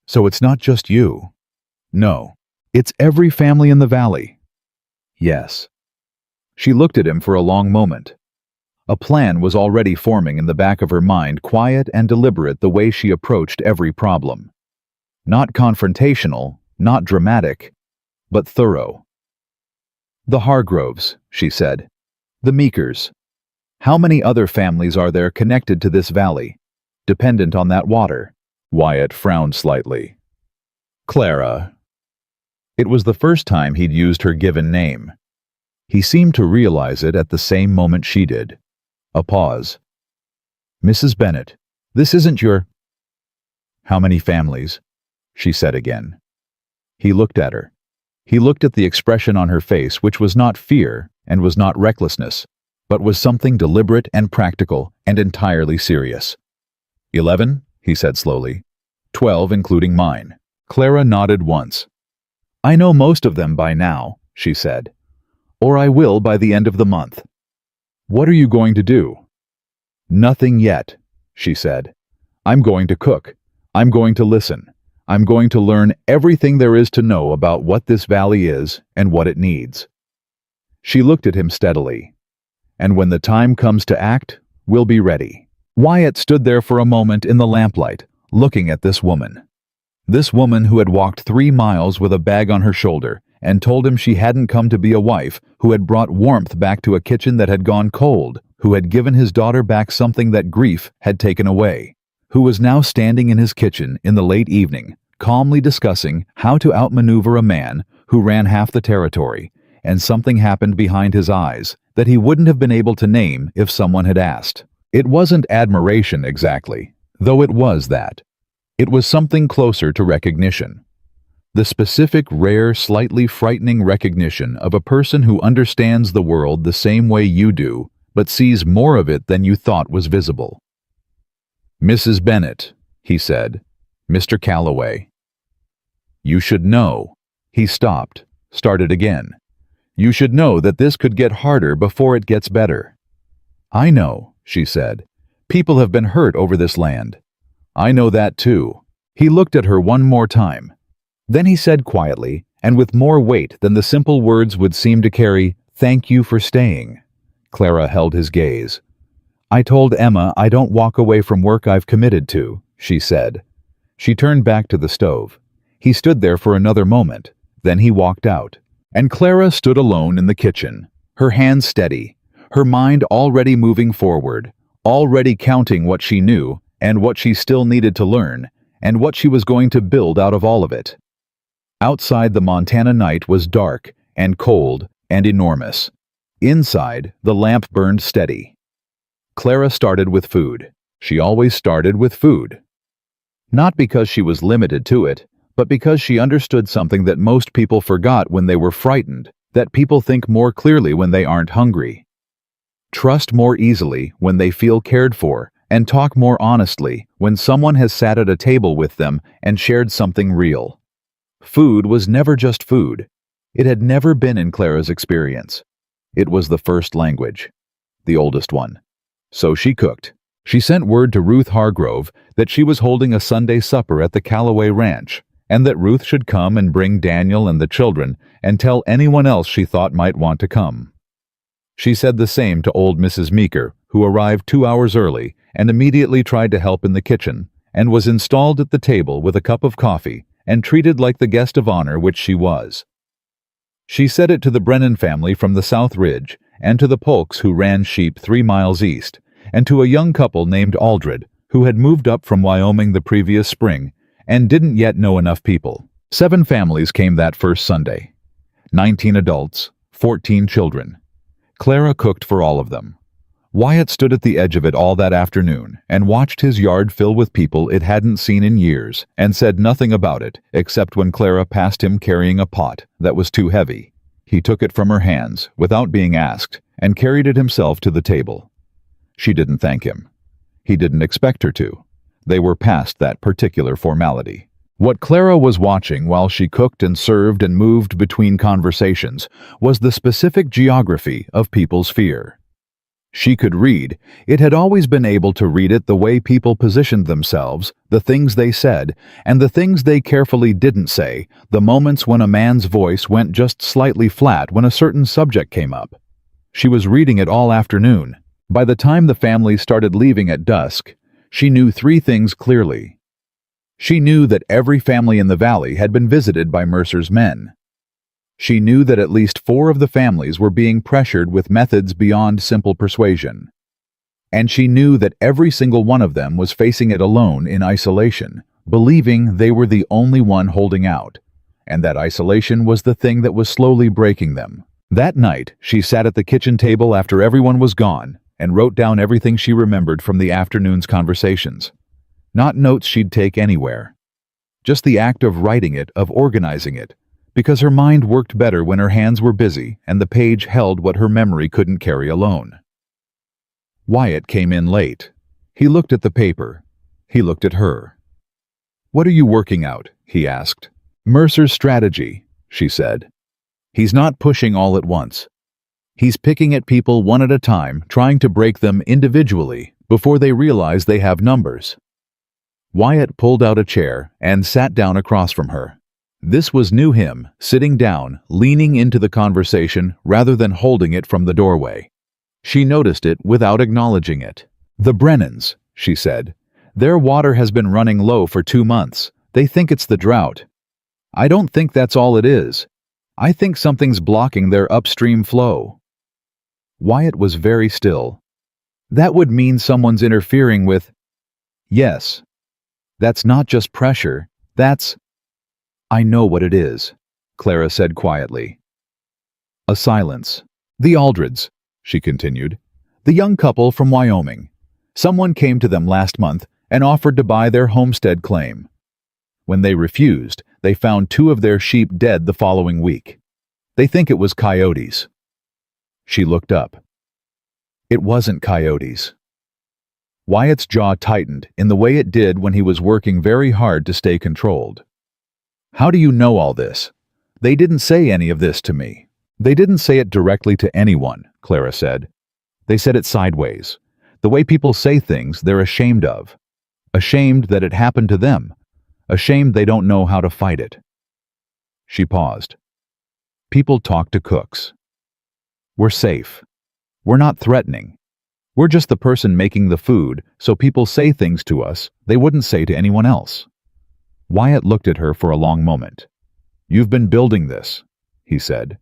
"So it's not just you." "No. It's every family in the valley." "Yes." She looked at him for a long moment. A plan was already forming in the back of her mind, quiet and deliberate the way she approached every problem. Not confrontational, not dramatic, but thorough. "The Hargroves," she said. "The Meekers. How many other families are there connected to this valley, dependent on that water?" Wyatt frowned slightly. "Clara." It was the first time he'd used her given name. He seemed to realize it at the same moment she did. A pause. "Mrs. Bennett, this isn't your—" "How many families?" she said again. He looked at her. He looked at the expression on her face, which was not fear and was not recklessness, but was something deliberate and practical and entirely serious. 11, he said slowly. 12, including mine. Clara nodded once. "I know most of them by now," she said. or I will by the end of the month." "What are you going to do?" "Nothing yet," she said. "I'm going to cook. I'm going to listen. I'm going to learn everything there is to know about what this valley is and what it needs." She looked at him steadily. "And when the time comes to act, we'll be ready." Wyatt stood there for a moment in the lamplight, looking at this woman. This woman who had walked 3 miles with a bag on her shoulder and told him she hadn't come to be a wife, who had brought warmth back to a kitchen that had gone cold, who had given his daughter back something that grief had taken away, who was now standing in his kitchen in the late evening, calmly discussing how to outmaneuver a man who ran half the territory, and something happened behind his eyes that he wouldn't have been able to name if someone had asked. It wasn't admiration exactly, though it was that. It was something closer to recognition. The specific, rare, slightly frightening recognition of a person who understands the world the same way you do, but sees more of it than you thought was visible. "Mrs. Bennet," he said. "Mr. Calloway." "You should know." He stopped, started again. "You should know that this could get harder before it gets better." "I know," she said. "People have been hurt over this land." "I know that too." He looked at her one more time. Then he said quietly, and with more weight than the simple words would seem to carry, "Thank you for staying." Clara held his gaze. "I told Emma I don't walk away from work I've committed to," she said. She turned back to the stove. He stood there for another moment. Then he walked out. And Clara stood alone in the kitchen, her hands steady, her mind already moving forward, already counting what she knew and what she still needed to learn, and what she was going to build out of all of it. Outside, the Montana night was dark and cold and enormous. Inside, the lamp burned steady. Clara started with food. She always started with food. Not because she was limited to it, but because she understood something that most people forgot when they were frightened, that people think more clearly when they aren't hungry. Trust more easily when they feel cared for, and talk more honestly when someone has sat at a table with them and shared something real. Food was never just food. It had never been in Clara's experience. It was the first language, the oldest one. So she cooked. She sent word to Ruth Hargrove that she was holding a Sunday supper at the Calloway Ranch, and that Ruth should come and bring Daniel and the children and tell anyone else she thought might want to come. She said the same to old Mrs. Meeker, who arrived 2 hours early and immediately tried to help in the kitchen, and was installed at the table with a cup of coffee and treated like the guest of honor which she was. She said it to the Brennan family from the South Ridge, and to the Polks who ran sheep 3 miles east, and to a young couple named Aldred, who had moved up from Wyoming the previous spring and didn't yet know enough people. 7 families came that first Sunday. 19 adults, 14 children. Clara cooked for all of them. Wyatt stood at the edge of it all that afternoon and watched his yard fill with people it hadn't seen in years, and said nothing about it except when Clara passed him carrying a pot that was too heavy. He took it from her hands without being asked and carried it himself to the table. She didn't thank him. He didn't expect her to. They were past that particular formality. What Clara was watching while she cooked and served and moved between conversations was the specific geography of people's fear. She could read. It had always been able to read it the way people positioned themselves, the things they said, and the things they carefully didn't say, the moments when a man's voice went just slightly flat when a certain subject came up. She was reading it all afternoon. By the time the family started leaving at dusk, she knew 3 things clearly. She knew that every family in the valley had been visited by Mercer's men. She knew that at least 4 of the families were being pressured with methods beyond simple persuasion. And she knew that every single one of them was facing it alone in isolation, believing they were the only one holding out, and that isolation was the thing that was slowly breaking them. That night, she sat at the kitchen table after everyone was gone and wrote down everything she remembered from the afternoon's conversations. Not notes she'd take anywhere. Just the act of writing it, of organizing it, because her mind worked better when her hands were busy and the page held what her memory couldn't carry alone. Wyatt came in late. He looked at the paper. He looked at her. "What are you working out?" he asked. "Mercer's strategy," she said. "He's not pushing all at once. He's picking at people one at a time, trying to break them individually before they realize they have numbers. Wyatt pulled out a chair and sat down across from her. This was new him, sitting down, leaning into the conversation rather than holding it from the doorway. She noticed it without acknowledging it. "The Brennans," she said. "Their water has been running low for 2 months. They think it's the drought. I don't think that's all it is. I think something's blocking their upstream flow." Wyatt was very still. "That would mean someone's interfering with—" "Yes. That's not just pressure, that's—" "I know what it is," Clara said quietly. A silence. "The Aldreds," she continued. "The young couple from Wyoming. Someone came to them last month and offered to buy their homestead claim. When they refused, they found 2 of their sheep dead the following week. They think it was coyotes." She looked up. It wasn't coyotes. Wyatt's jaw tightened in the way it did when he was working very hard to stay controlled. "How do you know all this? They didn't say any of this to me." "They didn't say it directly to anyone," Clara said. "They said it sideways. The way people say things they're ashamed of. Ashamed that it happened to them. Ashamed they don't know how to fight it." She paused. "People talk to cooks. We're safe. We're not threatening. We're just the person making the food, so people say things to us they wouldn't say to anyone else." Wyatt looked at her for a long moment. "You've been building this," he said.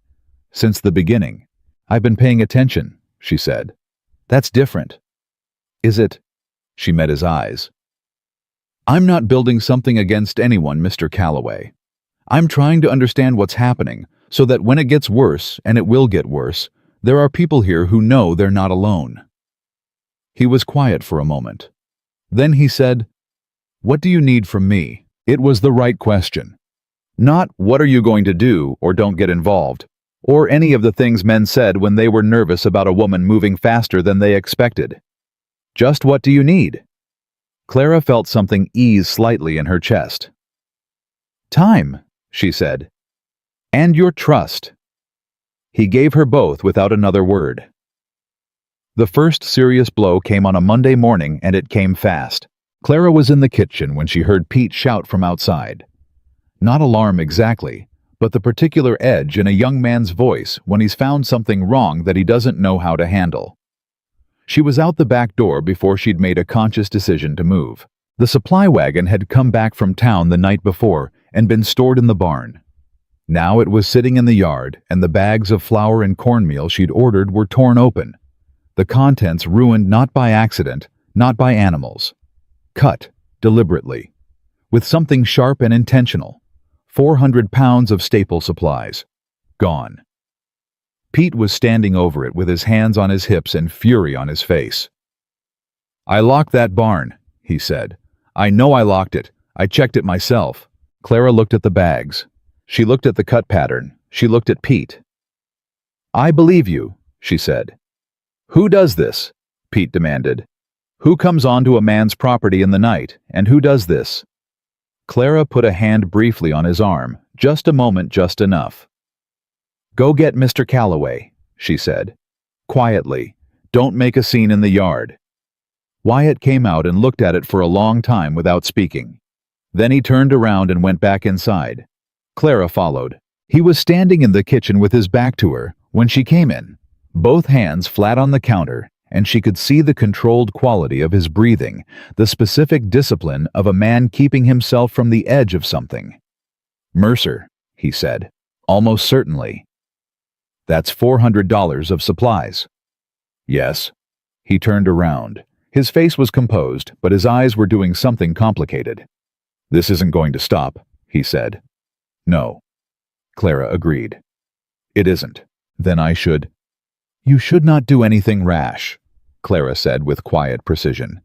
"Since the beginning. I've been paying attention," she said. "That's different." "Is it?" She met his eyes. "I'm not building something against anyone, Mr. Calloway. I'm trying to understand what's happening so that when it gets worse, and it will get worse, there are people here who know they're not alone." He was quiet for a moment. Then he said, "What do you need from me?" It was the right question. Not, "What are you going to do?" or "Don't get involved," or any of the things men said when they were nervous about a woman moving faster than they expected. Just, "What do you need?" Clara felt something ease slightly in her chest. "Time," she said. "And your trust." He gave her both without another word. The first serious blow came on a Monday morning, and it came fast. Clara was in the kitchen when she heard Pete shout from outside. Not alarm exactly, but the particular edge in a young man's voice when he's found something wrong that he doesn't know how to handle. She was out the back door before she'd made a conscious decision to move. The supply wagon had come back from town the night before and been stored in the barn. Now it was sitting in the yard, and the bags of flour and cornmeal she'd ordered were torn open. The contents ruined not by accident, not by animals. Cut, deliberately. With something sharp and intentional. 400 pounds of staple supplies. Gone. Pete was standing over it with his hands on his hips and fury on his face. "I locked that barn," he said. "I know I locked it. I checked it myself." Clara looked at the bags. She looked at the cut pattern. She looked at Pete. "I believe you," she said. "Who does this?" Pete demanded. "Who comes onto a man's property in the night, and who does this?" Clara put a hand briefly on his arm, just a moment, just enough. "Go get Mr. Calloway," she said. "Quietly. Don't make a scene in the yard." Wyatt came out and looked at it for a long time without speaking. Then he turned around and went back inside. Clara followed. He was standing in the kitchen with his back to her when she came in, both hands flat on the counter, and she could see the controlled quality of his breathing, the specific discipline of a man keeping himself from the edge of something. "Mercer," he said, "almost certainly." "That's $400 of supplies." "Yes." He turned around. His face was composed, but his eyes were doing something complicated. "This isn't going to stop," he said. "No." Clara agreed. "It isn't. Then I should—" "You should not do anything rash," Clara said with quiet precision.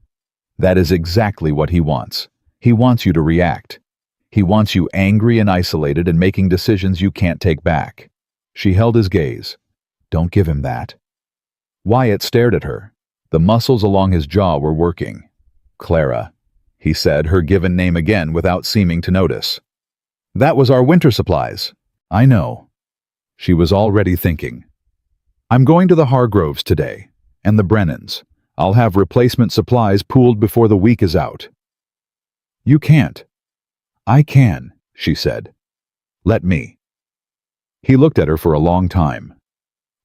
"That is exactly what he wants. He wants you to react. He wants you angry and isolated and making decisions you can't take back." She held his gaze. "Don't give him that." Wyatt stared at her. The muscles along his jaw were working. "Clara," he said her given name again without seeming to notice. "That was our winter supplies." "I know." She was already thinking. I'm going to the Hargroves today, and the Brennans. I'll have replacement supplies pooled before the week is out. You can't. I can, she said. Let me. He looked at her for a long time.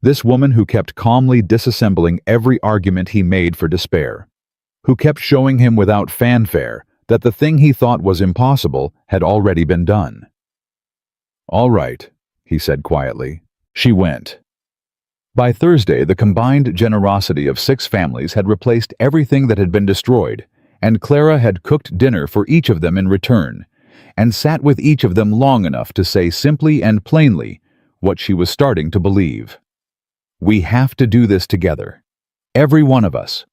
This woman who kept calmly disassembling every argument he made for despair, who kept showing him without fanfare that the thing he thought was impossible had already been done. All right, he said quietly. She went. By Thursday, the combined generosity of 6 families had replaced everything that had been destroyed, and Clara had cooked dinner for each of them in return, and sat with each of them long enough to say simply and plainly what she was starting to believe. We have to do this together. Every one of us.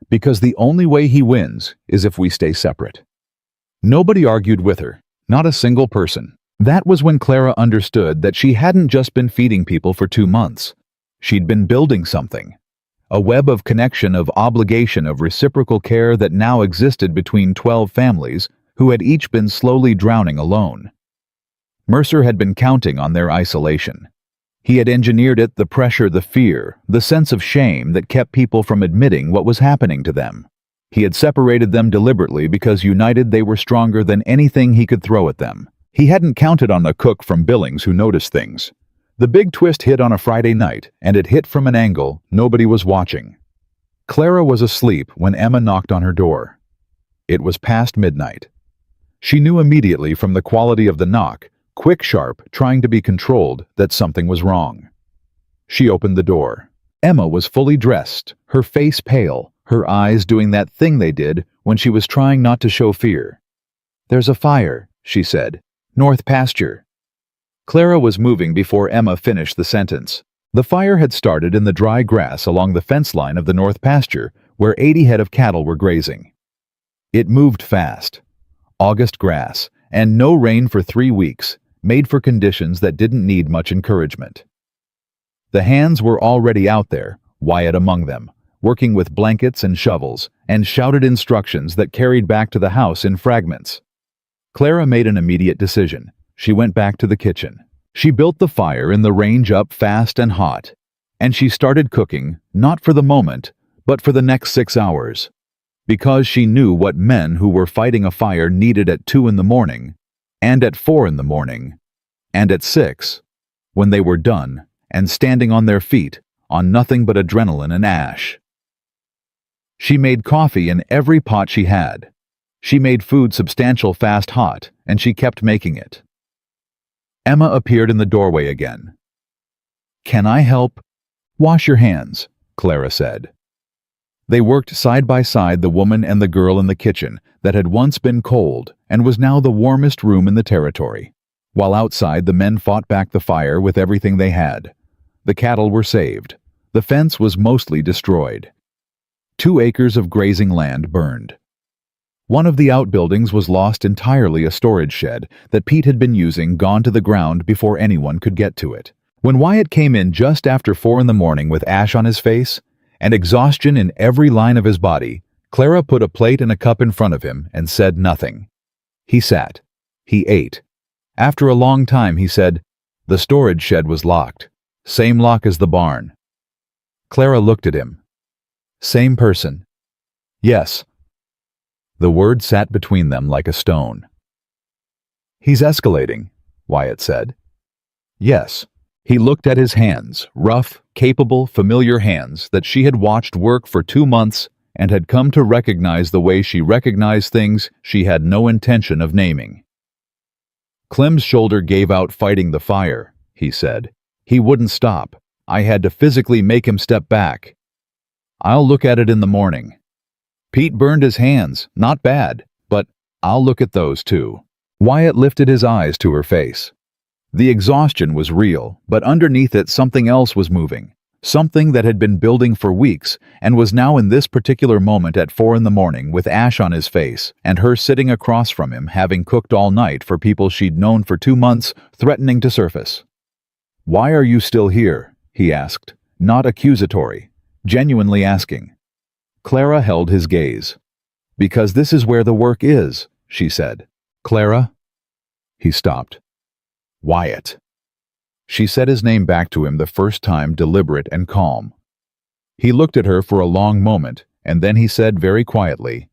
Because the only way he wins is if we stay separate. Nobody argued with her, not a single person. That was when Clara understood that she hadn't just been feeding people for 2 months. She'd been building something. A web of connection, of obligation, of reciprocal care that now existed between 12 families who had each been slowly drowning alone. Mercer had been counting on their isolation. He had engineered it, the pressure, the fear, the sense of shame that kept people from admitting what was happening to them. He had separated them deliberately because united they were stronger than anything he could throw at them. He hadn't counted on a cook from Billings who noticed things. The big twist hit on a Friday night, and it hit from an angle nobody was watching. Clara was asleep when Emma knocked on her door. It was past midnight. She knew immediately from the quality of the knock, quick, sharp, trying to be controlled, that something was wrong. She opened the door. Emma was fully dressed, her face pale, her eyes doing that thing they did when she was trying not to show fear. "There's a fire," she said. "North pasture." Clara was moving before Emma finished the sentence. The fire had started in the dry grass along the fence line of the north pasture, where 80 head of cattle were grazing. It moved fast. August grass, and no rain for 3 weeks, made for conditions that didn't need much encouragement. The hands were already out there, Wyatt among them, working with blankets and shovels, and shouted instructions that carried back to the house in fragments. Clara made an immediate decision. She went back to the kitchen. She built the fire in the range up fast and hot, and she started cooking, not for the moment, but for the next 6 hours. Because she knew what men who were fighting a fire needed at 2 in the morning, and at 4 in the morning, and at 6, when they were done, and standing on their feet, on nothing but adrenaline and ash. She made coffee in every pot she had. She made food substantial fast hot, and she kept making it. Emma appeared in the doorway again. "Can I help?" "Wash your hands," Clara said. They worked side by side, the woman and the girl, in the kitchen that had once been cold and was now the warmest room in the territory, while outside the men fought back the fire with everything they had. The cattle were saved. The fence was mostly destroyed. 2 acres of grazing land burned. One of the outbuildings was lost entirely, a storage shed that Pete had been using gone to the ground before anyone could get to it. When Wyatt came in just after 4 in the morning with ash on his face and exhaustion in every line of his body, Clara put a plate and a cup in front of him and said nothing. He sat. He ate. After a long time he said, "The storage shed was locked. Same lock as the barn." Clara looked at him. "Same person?" "Yes." The word sat between them like a stone. "He's escalating," Wyatt said. "Yes." He looked at his hands, rough, capable, familiar hands that she had watched work for 2 months and had come to recognize the way she recognized things she had no intention of naming. "Clem's shoulder gave out fighting the fire," he said. "He wouldn't stop. I had to physically make him step back. I'll look at it in the morning. Pete burned his hands, not bad, but I'll look at those too." Wyatt lifted his eyes to her face. The exhaustion was real, but underneath it something else was moving. Something that had been building for weeks and was now in this particular moment at 4 in the morning with ash on his face and her sitting across from him having cooked all night for people she'd known for 2 months, threatening to surface. "Why are you still here?" he asked, not accusatory, genuinely asking. Clara held his gaze. "Because this is where the work is," she said. "Clara?" He stopped. "Wyatt." She said his name back to him the first time, deliberate and calm. He looked at her for a long moment, and then he said very quietly,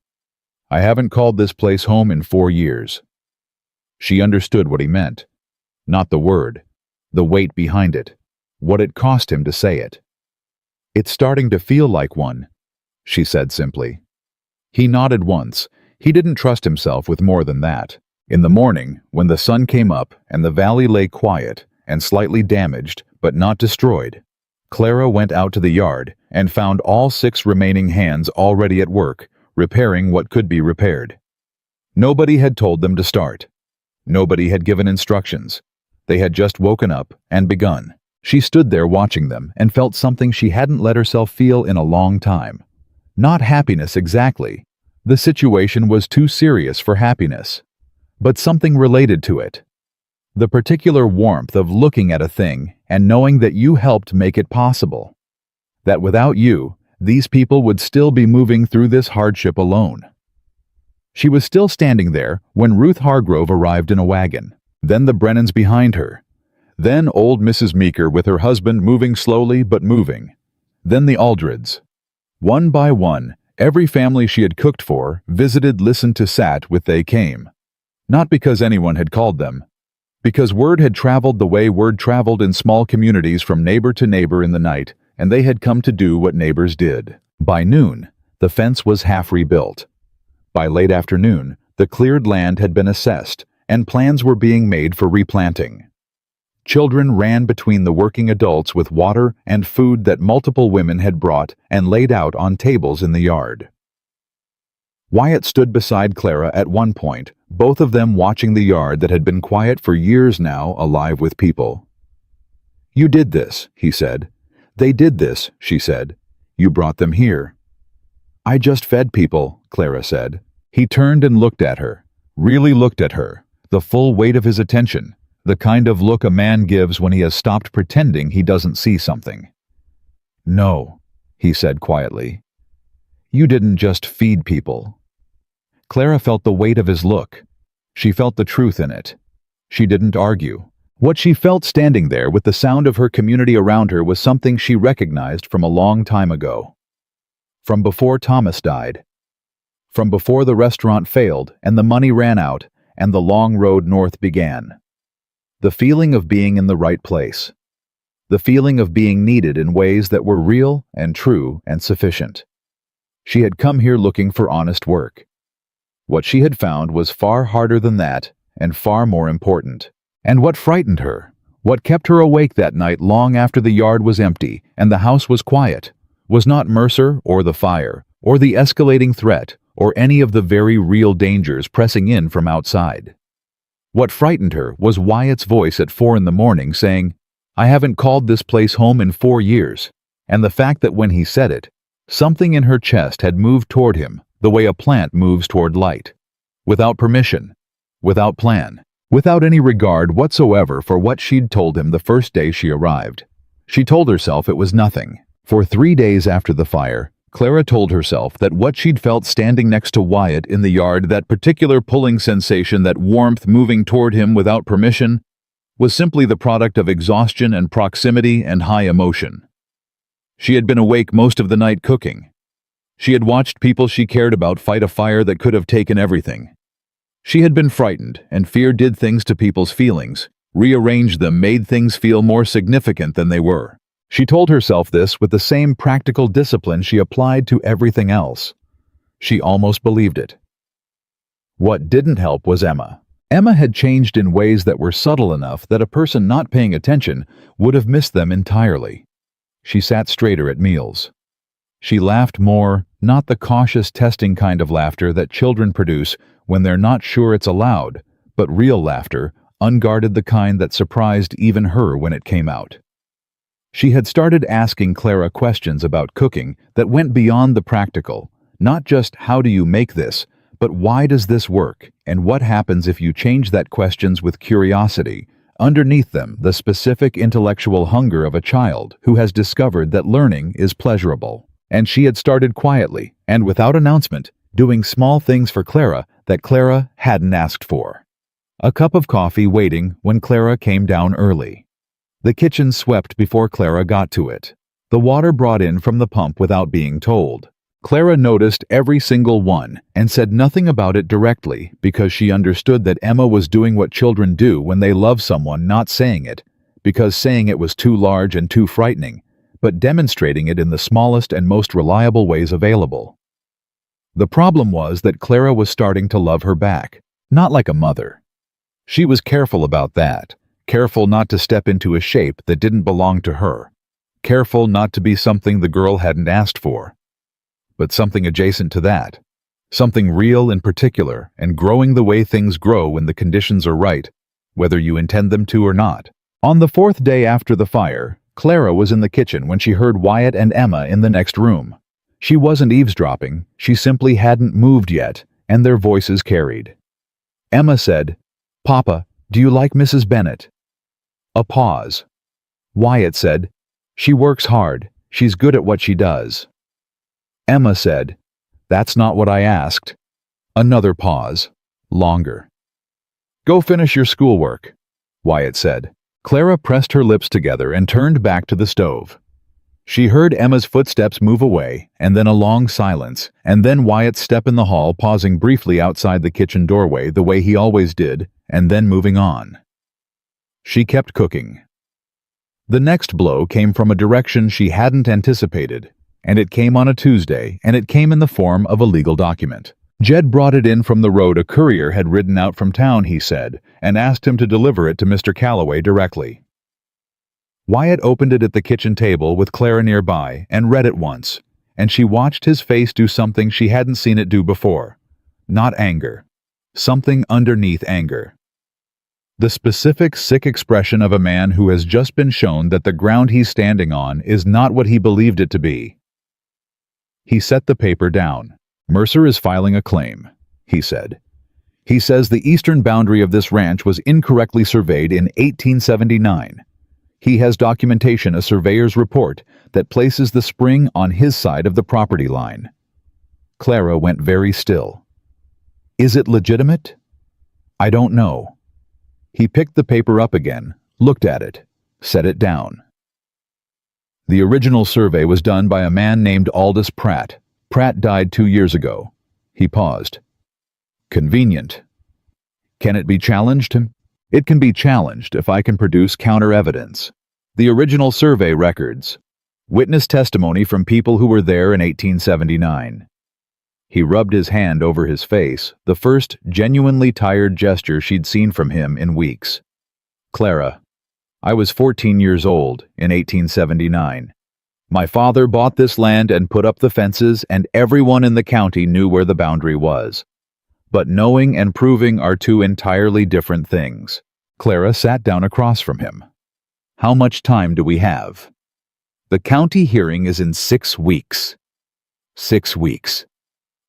"I haven't called this place home in 4 years." She understood what he meant. Not the word, the weight behind it, what it cost him to say it. "It's starting to feel like one," she said simply. He nodded once. He didn't trust himself with more than that. In the morning, when the sun came up and the valley lay quiet and slightly damaged but not destroyed, Clara went out to the yard and found all 6 remaining hands already at work, repairing what could be repaired. Nobody had told them to start. Nobody had given instructions. They had just woken up and begun. She stood there watching them and felt something she hadn't let herself feel in a long time. Not happiness exactly. The situation was too serious for happiness. But something related to it. The particular warmth of looking at a thing and knowing that you helped make it possible. That without you, these people would still be moving through this hardship alone. She was still standing there when Ruth Hargrove arrived in a wagon. Then the Brennans behind her. Then old Mrs. Meeker with her husband moving slowly but moving. Then the Aldreds. One by one, every family she had cooked for, visited, listened to, sat with they came. Not because anyone had called them. Because word had traveled the way word traveled in small communities from neighbor to neighbor in the night, and they had come to do what neighbors did. By noon, the fence was half rebuilt. By late afternoon, the cleared land had been assessed, and plans were being made for replanting. Children ran between the working adults with water and food that multiple women had brought and laid out on tables in the yard. Wyatt stood beside Clara at one point, both of them watching the yard that had been quiet for years now, alive with people. "You did this," he said. "They did this," she said. "You brought them here." "I just fed people," Clara said. He turned and looked at her, really looked at her, the full weight of his attention, the kind of look a man gives when he has stopped pretending he doesn't see something. "No," he said quietly. "You didn't just feed people." Clara felt the weight of his look. She felt the truth in it. She didn't argue. What she felt standing there with the sound of her community around her was something she recognized from a long time ago. From before Thomas died. From before the restaurant failed and the money ran out and the long road north began. The feeling of being in the right place. The feeling of being needed in ways that were real and true and sufficient. She had come here looking for honest work. What she had found was far harder than that and far more important. And what frightened her, what kept her awake that night long after the yard was empty and the house was quiet, was not Mercer or the fire or the escalating threat or any of the very real dangers pressing in from outside. What frightened her was Wyatt's voice at 4 a.m. saying, "I haven't called this place home in 4 years," and the fact that when he said it, something in her chest had moved toward him the way a plant moves toward light. Without permission, without plan, without any regard whatsoever for what she'd told him the first day she arrived. She told herself it was nothing. For 3 days after the fire, Clara told herself that what she'd felt standing next to Wyatt in the yard, that particular pulling sensation, that warmth moving toward him without permission, was simply the product of exhaustion and proximity and high emotion. She had been awake most of the night cooking. She had watched people she cared about fight a fire that could have taken everything. She had been frightened, and fear did things to people's feelings, rearranged them, made things feel more significant than they were. She told herself this with the same practical discipline she applied to everything else. She almost believed it. What didn't help was Emma. Emma had changed in ways that were subtle enough that a person not paying attention would have missed them entirely. She sat straighter at meals. She laughed more, not the cautious testing kind of laughter that children produce when they're not sure it's allowed, but real laughter, unguarded, the kind that surprised even her when it came out. She had started asking Clara questions about cooking that went beyond the practical, not just how do you make this, but why does this work, and what happens if you change that questions with curiosity, underneath them the specific intellectual hunger of a child who has discovered that learning is pleasurable. And she had started quietly, and without announcement, doing small things for Clara that Clara hadn't asked for. A cup of coffee waiting when Clara came down early. The kitchen swept before Clara got to it. The water brought in from the pump without being told. Clara noticed every single one and said nothing about it directly because she understood that Emma was doing what children do when they love someone, not saying it, because saying it was too large and too frightening, but demonstrating it in the smallest and most reliable ways available. The problem was that Clara was starting to love her back, not like a mother. She was careful about that, careful not to step into a shape that didn't belong to her, careful not to be something the girl hadn't asked for, but something adjacent to that, something real in particular and growing the way things grow when the conditions are right, whether you intend them to or not. On the fourth day after the fire, Clara was in the kitchen when she heard Wyatt and Emma in the next room. She wasn't eavesdropping, she simply hadn't moved yet, and their voices carried. Emma said, "Papa, do you like Mrs. Bennet?" A pause. Wyatt said, "She works hard, she's good at what she does." Emma said, "That's not what I asked." Another pause. Longer. "Go finish your schoolwork," Wyatt said. Clara pressed her lips together and turned back to the stove. She heard Emma's footsteps move away, and then a long silence, and then Wyatt's step in the hall, pausing briefly outside the kitchen doorway the way he always did, and then moving on. She kept cooking. The next blow came from a direction she hadn't anticipated, and it came on a Tuesday, and it came in the form of a legal document. Jed brought it in from the road. A courier had ridden out from town, he said, and asked him to deliver it to Mr. Calloway directly. Wyatt opened it at the kitchen table with Clara nearby and read it once, and she watched his face do something she hadn't seen it do before. Not anger. Something underneath anger. The specific, sick expression of a man who has just been shown that the ground he's standing on is not what he believed it to be. He set the paper down. "Mercer is filing a claim," he said. "He says the eastern boundary of this ranch was incorrectly surveyed in 1879. He has documentation, a surveyor's report, that places the spring on his side of the property line." Clara went very still. "Is it legitimate?" "I don't know." He picked the paper up again, looked at it, set it down. "The original survey was done by a man named Aldous Pratt. Pratt died 2 years ago." He paused. "Convenient. Can it be challenged?" "It can be challenged if I can produce counter-evidence. The original survey records. Witness testimony from people who were there in 1879. He rubbed his hand over his face, the first genuinely tired gesture she'd seen from him in weeks. "Clara, I was 14 years old in 1879. My father bought this land and put up the fences, and everyone in the county knew where the boundary was. But knowing and proving are two entirely different things." Clara sat down across from him. "How much time do we have?" "The county hearing is in 6 weeks. 6 weeks.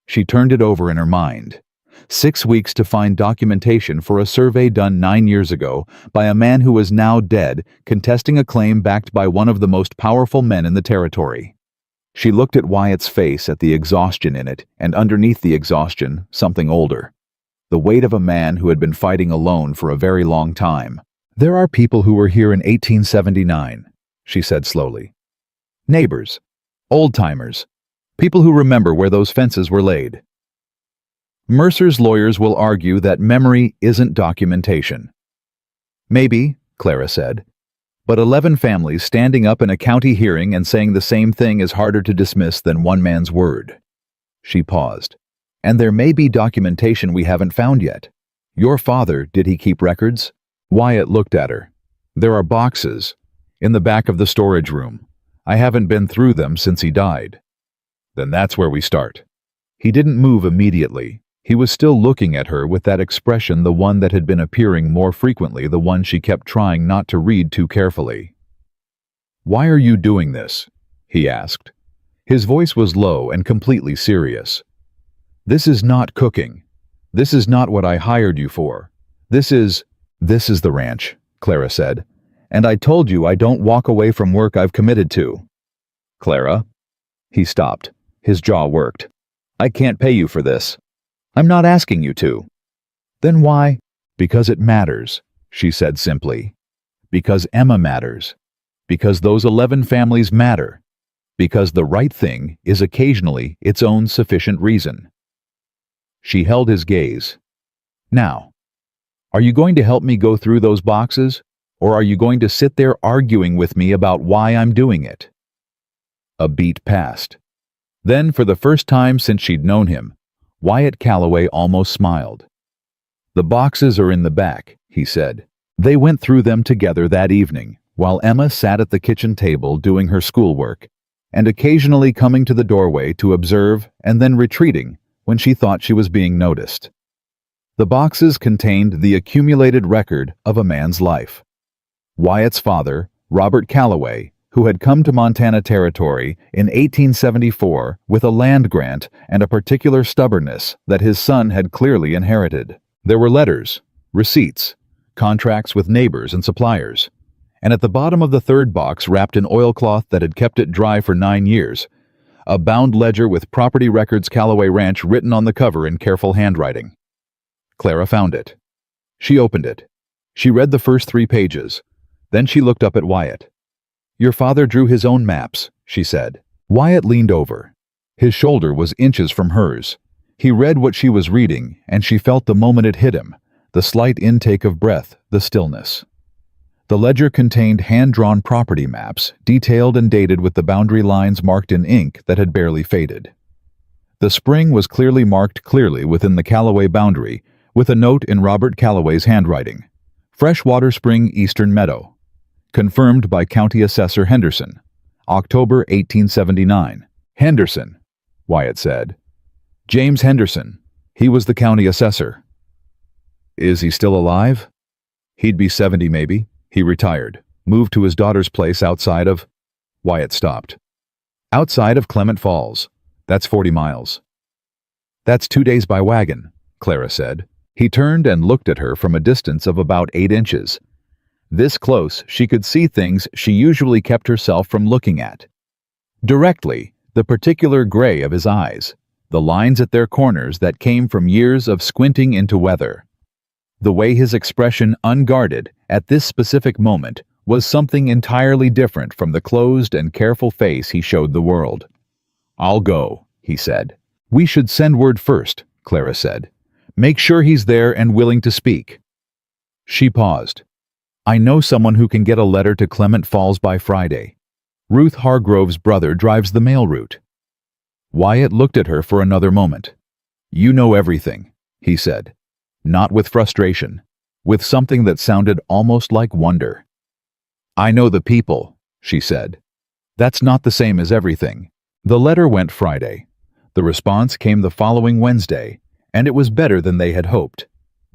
She turned it over in her mind. 6 weeks to find documentation for a survey done 9 years ago by a man who is now dead, contesting a claim backed by one of the most powerful men in the territory. She looked at Wyatt's face, at the exhaustion in it, and underneath the exhaustion, something older. The weight of a man who had been fighting alone for a very long time. "There are people who were here in 1879, she said slowly. "Neighbors. Old-timers. People who remember where those fences were laid. Mercer's lawyers will argue that memory isn't documentation." "Maybe," Clara said, "but 11 families standing up in a county hearing and saying the same thing is harder to dismiss than one man's word." She paused. "And there may be documentation we haven't found yet. Your father, did he keep records?" Wyatt looked at her. "There are boxes in the back of the storage room. I haven't been through them since he died." "Then that's where we start." He didn't move immediately. He was still looking at her with that expression, the one that had been appearing more frequently, the one she kept trying not to read too carefully. "Why are you doing this?" he asked. His voice was low and completely serious. "This is not cooking. This is not what I hired you for. This is the ranch," Clara said. "And I told you I don't walk away from work I've committed to." "Clara?" He stopped. His jaw worked. "I can't pay you for this. I'm not asking you to." "Then why?" "Because it matters," she said simply. Because Emma matters. Because those 11 families matter. Because the right thing is occasionally its own sufficient reason. She held his gaze. Now, are you going to help me go through those boxes, or are you going to sit there arguing with me about why I'm doing it? A beat passed. Then, for the first time since she'd known him, Wyatt Calloway almost smiled. "The boxes are in the back," he said. They went through them together that evening, while Emma sat at the kitchen table doing her schoolwork, and occasionally coming to the doorway to observe and then retreating when she thought she was being noticed. The boxes contained the accumulated record of a man's life. Wyatt's father, Robert Calloway, who had come to Montana Territory in 1874 with a land grant and a particular stubbornness that his son had clearly inherited. There were letters, receipts, contracts with neighbors and suppliers, and at the bottom of the third box, wrapped in oilcloth that had kept it dry for 9 years, a bound ledger with Property Records Calloway Ranch written on the cover in careful handwriting. Clara found it. She opened it. She read the first 3 pages. Then she looked up at Wyatt. "Your father drew his own maps," she said. Wyatt leaned over. His shoulder was inches from hers. He read what she was reading, and she felt the moment it hit him, the slight intake of breath, the stillness. The ledger contained hand-drawn property maps, detailed and dated with the boundary lines marked in ink that had barely faded. The spring was clearly marked within the Calloway boundary, with a note in Robert Calloway's handwriting. Freshwater Spring, Eastern Meadow. Confirmed by County Assessor Henderson. October 1879. "Henderson," Wyatt said. "James Henderson. He was the county assessor." "Is he still alive?" "He'd be 70 maybe. He retired. Moved to his daughter's place outside of—" Wyatt stopped. "Outside of Clement Falls. That's 40 miles. "That's 2 days by wagon," Clara said. He turned and looked at her from a distance of about 8 inches. This close, she could see things she usually kept herself from looking at. Directly, the particular gray of his eyes, the lines at their corners that came from years of squinting into weather. The way his expression, unguarded, at this specific moment, was something entirely different from the closed and careful face he showed the world. "I'll go," he said. "We should send word first," Clara said. "Make sure he's there and willing to speak." She paused. "I know someone who can get a letter to Clement Falls by Friday. Ruth Hargrove's brother drives the mail route." Wyatt looked at her for another moment. "You know everything," he said. Not with frustration, with something that sounded almost like wonder. "I know the people," she said. "That's not the same as everything." The letter went Friday. The response came the following Wednesday, and it was better than they had hoped.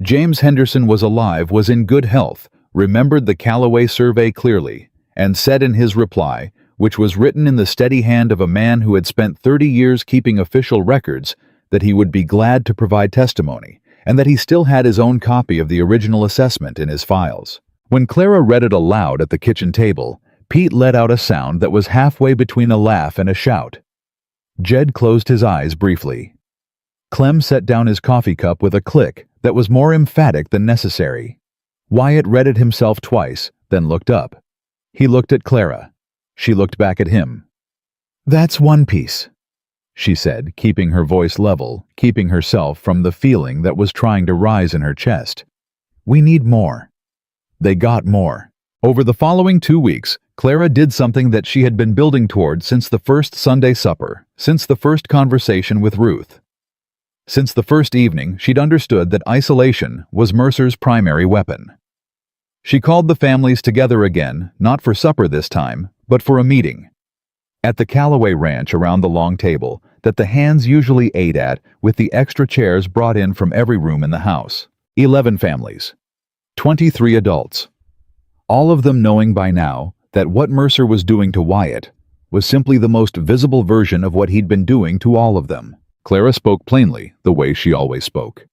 James Henderson was alive, was in good health, remembered the Calloway survey clearly, and said in his reply, which was written in the steady hand of a man who had spent 30 years keeping official records, that he would be glad to provide testimony, and that he still had his own copy of the original assessment in his files. When Clara read it aloud at the kitchen table, Pete let out a sound that was halfway between a laugh and a shout. Jed closed his eyes briefly. Clem set down his coffee cup with a click that was more emphatic than necessary. Wyatt read it himself twice, then looked up. He looked at Clara. She looked back at him. "That's one piece," she said, keeping her voice level, keeping herself from the feeling that was trying to rise in her chest. "We need more." They got more. Over the following 2 weeks, Clara did something that she had been building toward since the first Sunday supper, since the first conversation with Ruth. Since the first evening, she'd understood that isolation was Mercer's primary weapon. She called the families together again, not for supper this time, but for a meeting. At the Calloway Ranch around the long table that the hands usually ate at with the extra chairs brought in from every room in the house. 11 families. 23 adults. All of them knowing by now that what Mercer was doing to Wyatt was simply the most visible version of what he'd been doing to all of them. Clara spoke plainly, the way she always spoke.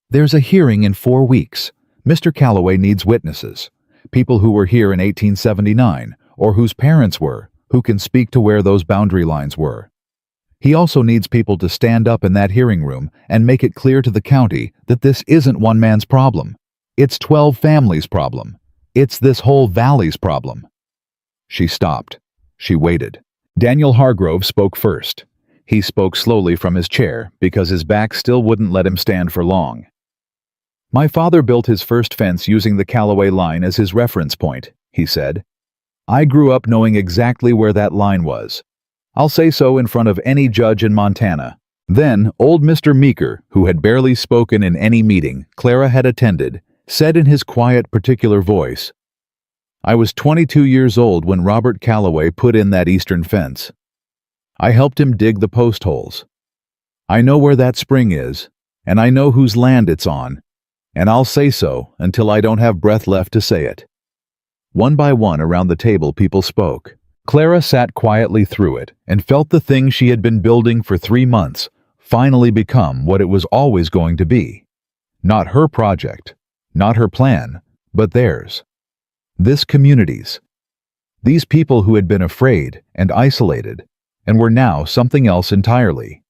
"There's a hearing in 4 weeks. Mr. Calloway needs witnesses. People who were here in 1879, or whose parents were, who can speak to where those boundary lines were. He also needs people to stand up in that hearing room and make it clear to the county that this isn't one man's problem. It's 12 families' problem. It's this whole valley's problem." She stopped. She waited. Daniel Hargrove spoke first. He spoke slowly from his chair because his back still wouldn't let him stand for long. "My father built his first fence using the Callaway line as his reference point," he said. "I grew up knowing exactly where that line was. I'll say so in front of any judge in Montana." Then, old Mr. Meeker, who had barely spoken in any meeting Clara had attended, said in his quiet, particular voice, "I was 22 years old when Robert Callaway put in that eastern fence. I helped him dig the post holes. I know where that spring is, and I know whose land it's on, and I'll say so until I don't have breath left to say it." One by one around the table people spoke. Clara sat quietly through it and felt the thing she had been building for 3 months finally become what it was always going to be. Not her project, not her plan, but theirs. This community's. These people who had been afraid and isolated and were now something else entirely.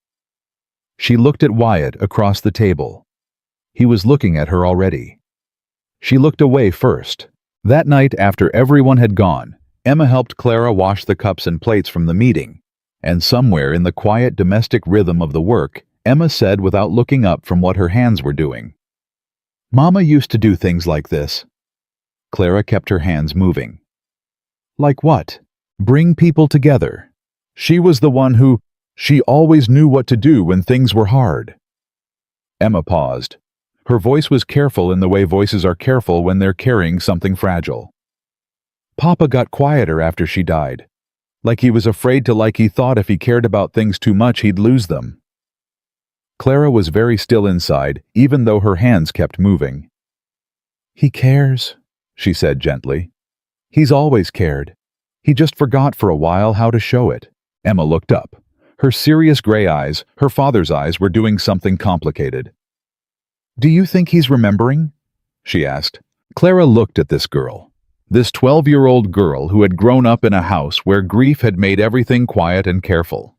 She looked at Wyatt across the table. He was looking at her already. She looked away first. That night, after everyone had gone, Emma helped Clara wash the cups and plates from the meeting, and somewhere in the quiet domestic rhythm of the work, Emma said without looking up from what her hands were doing, "Mama used to do things like this." Clara kept her hands moving. "Like what?" "Bring people together. She was the one who, she always knew what to do when things were hard." Emma paused. Her voice was careful in the way voices are careful when they're carrying something fragile. "Papa got quieter after she died. Like he was afraid to, like he thought if he cared about things too much he'd lose them." Clara was very still inside, even though her hands kept moving. "He cares," she said gently. "He's always cared. He just forgot for a while how to show it." Emma looked up. Her serious gray eyes, her father's eyes, were doing something complicated. "Do you think he's remembering?" she asked. Clara looked at this girl. This 12-year-old girl who had grown up in a house where grief had made everything quiet and careful.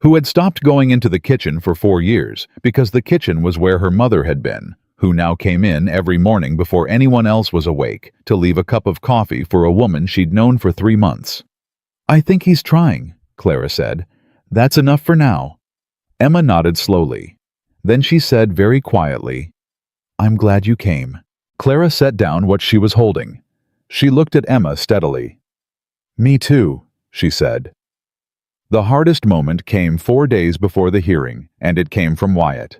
Who had stopped going into the kitchen for 4 years because the kitchen was where her mother had been, who now came in every morning before anyone else was awake to leave a cup of coffee for a woman she'd known for 3 months. "I think he's trying," Clara said. "That's enough for now." Emma nodded slowly. Then she said very quietly, "I'm glad you came." Clara set down what she was holding. She looked at Emma steadily. "Me too," she said. The hardest moment came 4 days before the hearing, and it came from Wyatt.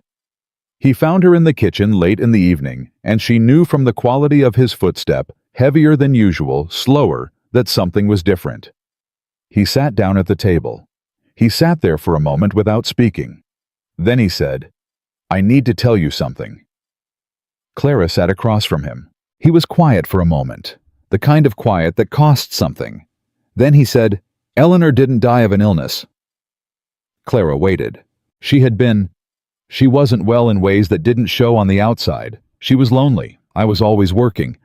He found her in the kitchen late in the evening, and she knew from the quality of his footstep, heavier than usual, slower, that something was different. He sat down at the table. He sat there for a moment without speaking. Then he said, "I need to tell you something." Clara sat across from him. He was quiet for a moment, the kind of quiet that costs something. Then he said, "Eleanor didn't die of an illness." Clara waited. She wasn't well in ways that didn't show on the outside. She was lonely. I was always working.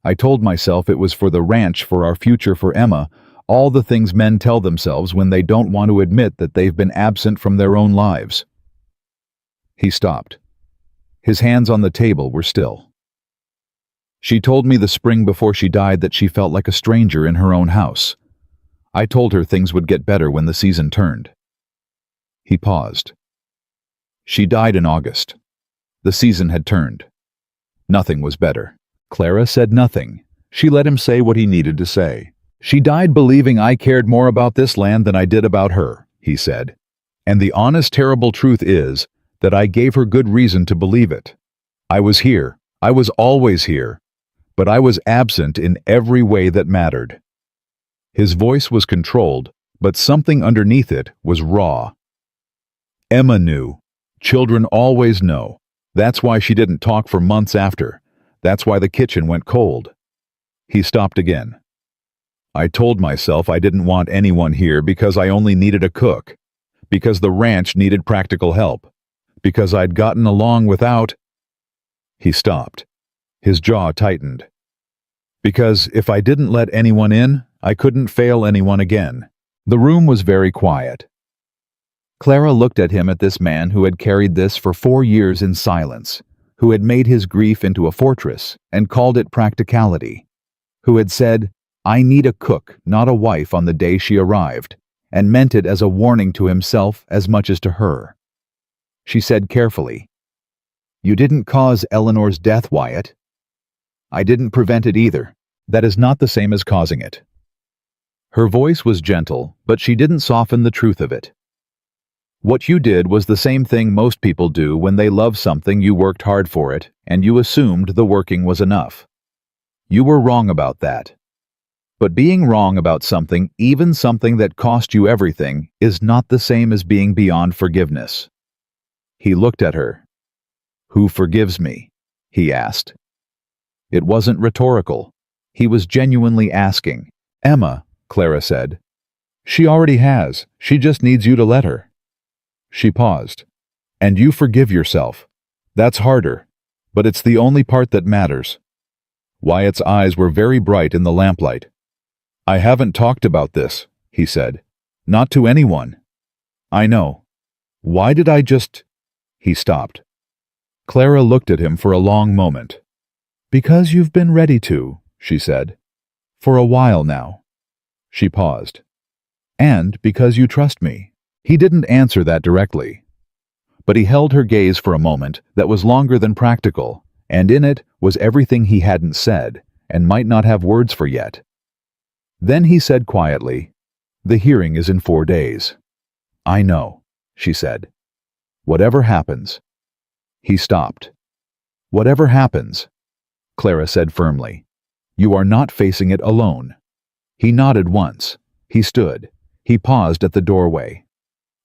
I told myself it was for the ranch, for our future, for Emma, all the things men tell themselves when they don't want to admit that they've been absent from their own lives. He stopped. His hands on the table were still. "She told me the spring before she died that she felt like a stranger in her own house. I told her things would get better when the season turned." He paused. "She died in August. The season had turned. Nothing was better." Clara said nothing. She let him say what he needed to say. "She died believing I cared more about this land than I did about her," he said. "And the honest, terrible truth is that I gave her good reason to believe it. I was here. I was always here. But I was absent in every way that mattered." His voice was controlled, but something underneath it was raw. Emma knew. Children always know. That's why she didn't talk for months after. That's why the kitchen went cold. He stopped again. "I told myself I didn't want anyone here because I only needed a cook, because the ranch needed practical help, because I'd gotten along without—" He stopped. His jaw tightened. "Because if I didn't let anyone in, I couldn't fail anyone again." The room was very quiet. Clara looked at him, at this man who had carried this for 4 years in silence, who had made his grief into a fortress and called it practicality. who had said, "I need a cook, not a wife," on the day she arrived, and meant it as a warning to himself as much as to her. She said carefully, "You didn't cause Eleanor's death, Wyatt." "I didn't prevent it either. That is not the same as causing it." Her voice was gentle, but she didn't soften the truth of it. "What you did was the same thing most people do when they love something. You worked hard for it, and you assumed the working was enough. You were wrong about that. But being wrong about something, even something that cost you everything, is not the same as being beyond forgiveness." He looked at her. "Who forgives me?" he asked. It wasn't rhetorical. He was genuinely asking. "Emma," Clara said. "She already has. She just needs you to let her." She paused. "And you forgive yourself. That's harder, but it's the only part that matters." Wyatt's eyes were very bright in the lamplight. "I haven't talked about this," he said. "Not to anyone." "I know. Why did I just—" He stopped. Clara looked at him for a long moment. "Because you've been ready to," she said. "For a while now." She paused. "And because you trust me." He didn't answer that directly. But he held her gaze for a moment that was longer than practical, and in it was everything he hadn't said, and might not have words for yet. Then he said quietly, "The hearing is in 4 days." "I know," she said. "Whatever happens." He stopped. "Whatever happens," Clara said firmly, "you are not facing it alone." He nodded once. He stood. He paused at the doorway.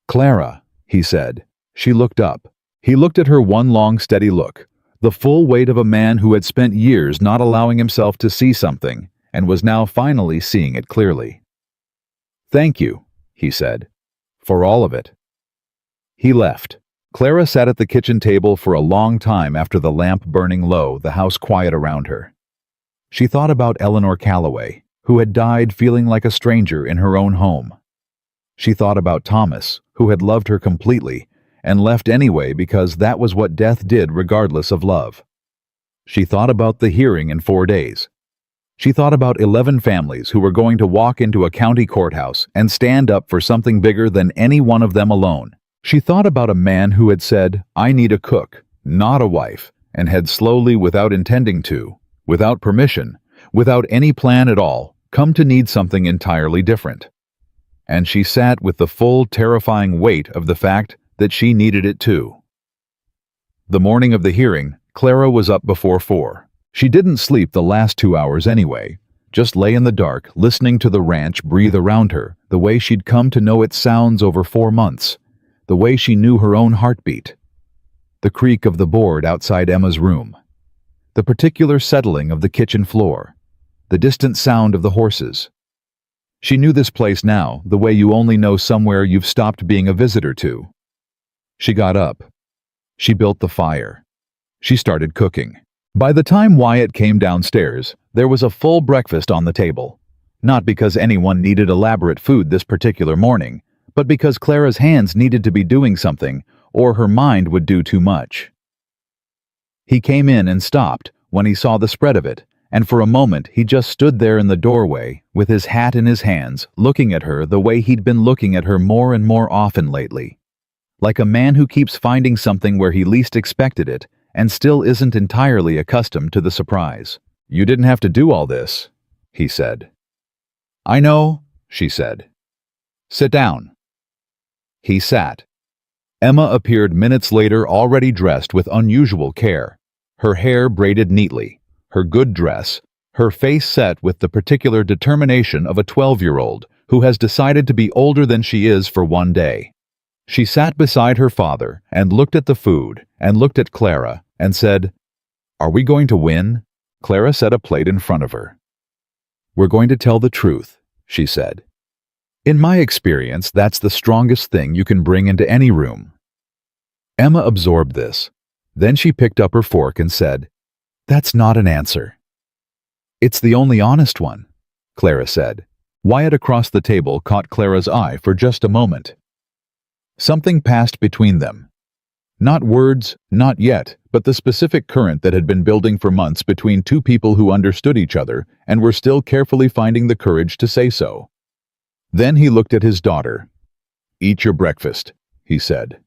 "Clara," he said. She looked up. He looked at her one long steady look, the full weight of a man who had spent years not allowing himself to see something, and was now finally seeing it clearly. "Thank you," he said, "for all of it." He left. Clara sat at the kitchen table for a long time after the lamp burning low, the house quiet around her. She thought about Eleanor Calloway, who had died feeling like a stranger in her own home. She thought about Thomas, who had loved her completely, and left anyway because that was what death did regardless of love. She thought about the hearing in 4 days. She thought about 11 families who were going to walk into a county courthouse and stand up for something bigger than any one of them alone. She thought about a man who had said, "I need a cook, not a wife," and had slowly, without intending to, without permission, without any plan at all, come to need something entirely different. And she sat with the full, terrifying weight of the fact that she needed it too. The morning of the hearing, Clara was up before 4. She didn't sleep the last 2 hours anyway, just lay in the dark, listening to the ranch breathe around her, the way she'd come to know its sounds over 4 months, the way she knew her own heartbeat. The creak of the board outside Emma's room, the particular settling of the kitchen floor, the distant sound of the horses. She knew this place now, the way you only know somewhere you've stopped being a visitor to. She got up. She built the fire. She started cooking. By the time Wyatt came downstairs, there was a full breakfast on the table. Not because anyone needed elaborate food this particular morning, but because Clara's hands needed to be doing something, or her mind would do too much. He came in and stopped when he saw the spread of it, and for a moment he just stood there in the doorway, with his hat in his hands, looking at her the way he'd been looking at her more and more often lately. Like a man who keeps finding something where he least expected it, and still isn't entirely accustomed to the surprise. "You didn't have to do all this," he said. "I know," she said. "Sit down." He sat. Emma appeared minutes later, already dressed with unusual care, her hair braided neatly, her good dress, her face set with the particular determination of a 12-year-old who has decided to be older than she is for one day. She sat beside her father and looked at the food and looked at Clara and said, "Are we going to win?" Clara set a plate in front of her. "We're going to tell the truth," she said. "In my experience, that's the strongest thing you can bring into any room." Emma absorbed this. Then she picked up her fork and said, "That's not an answer." "It's the only honest one," Clara said. Wyatt across the table caught Clara's eye for just a moment. Something passed between them. Not words, not yet, but the specific current that had been building for months between two people who understood each other and were still carefully finding the courage to say so. Then he looked at his daughter. "Eat your breakfast," he said.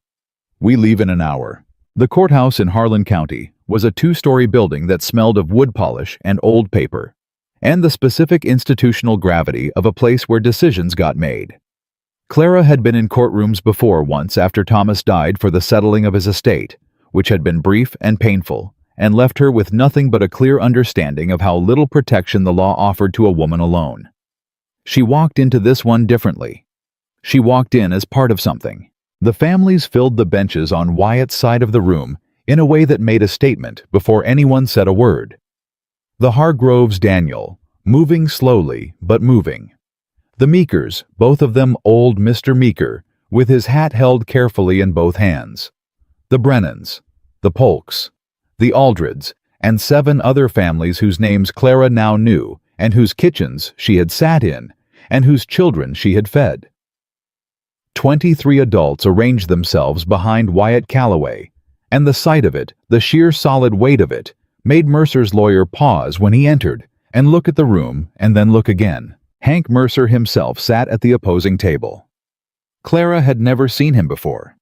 "We leave in an hour." The courthouse in Harlan County was a two-story building that smelled of wood polish and old paper, and the specific institutional gravity of a place where decisions got made. Clara had been in courtrooms before once after Thomas died for the settling of his estate, which had been brief and painful, and left her with nothing but a clear understanding of how little protection the law offered to a woman alone. She walked into this one differently. She walked in as part of something. The families filled the benches on Wyatt's side of the room in a way that made a statement before anyone said a word. The Hargroves Daniel, moving slowly but moving. The Meekers, both of them old Mr. Meeker, with his hat held carefully in both hands. The Brennans, the Polks, the Aldreds, and 7 other families whose names Clara now knew and whose kitchens she had sat in and whose children she had fed. 23 adults arranged themselves behind Wyatt Calloway, and the sight of it, the sheer solid weight of it, made Mercer's lawyer pause when he entered and look at the room and then look again. Hank Mercer himself sat at the opposing table. Clara had never seen him before.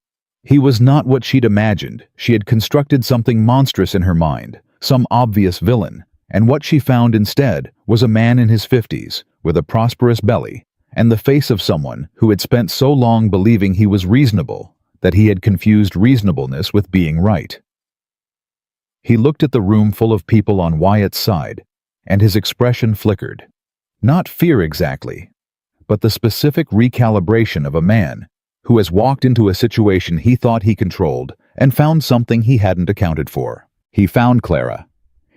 He was not what she'd imagined. She had constructed something monstrous in her mind, some obvious villain, and what she found instead was a man in his 50s, with a prosperous belly, and the face of someone who had spent so long believing he was reasonable that he had confused reasonableness with being right. He looked at the room full of people on Wyatt's side, and his expression flickered. Not fear exactly, but the specific recalibration of a man who has walked into a situation he thought he controlled and found something he hadn't accounted for. He found Clara.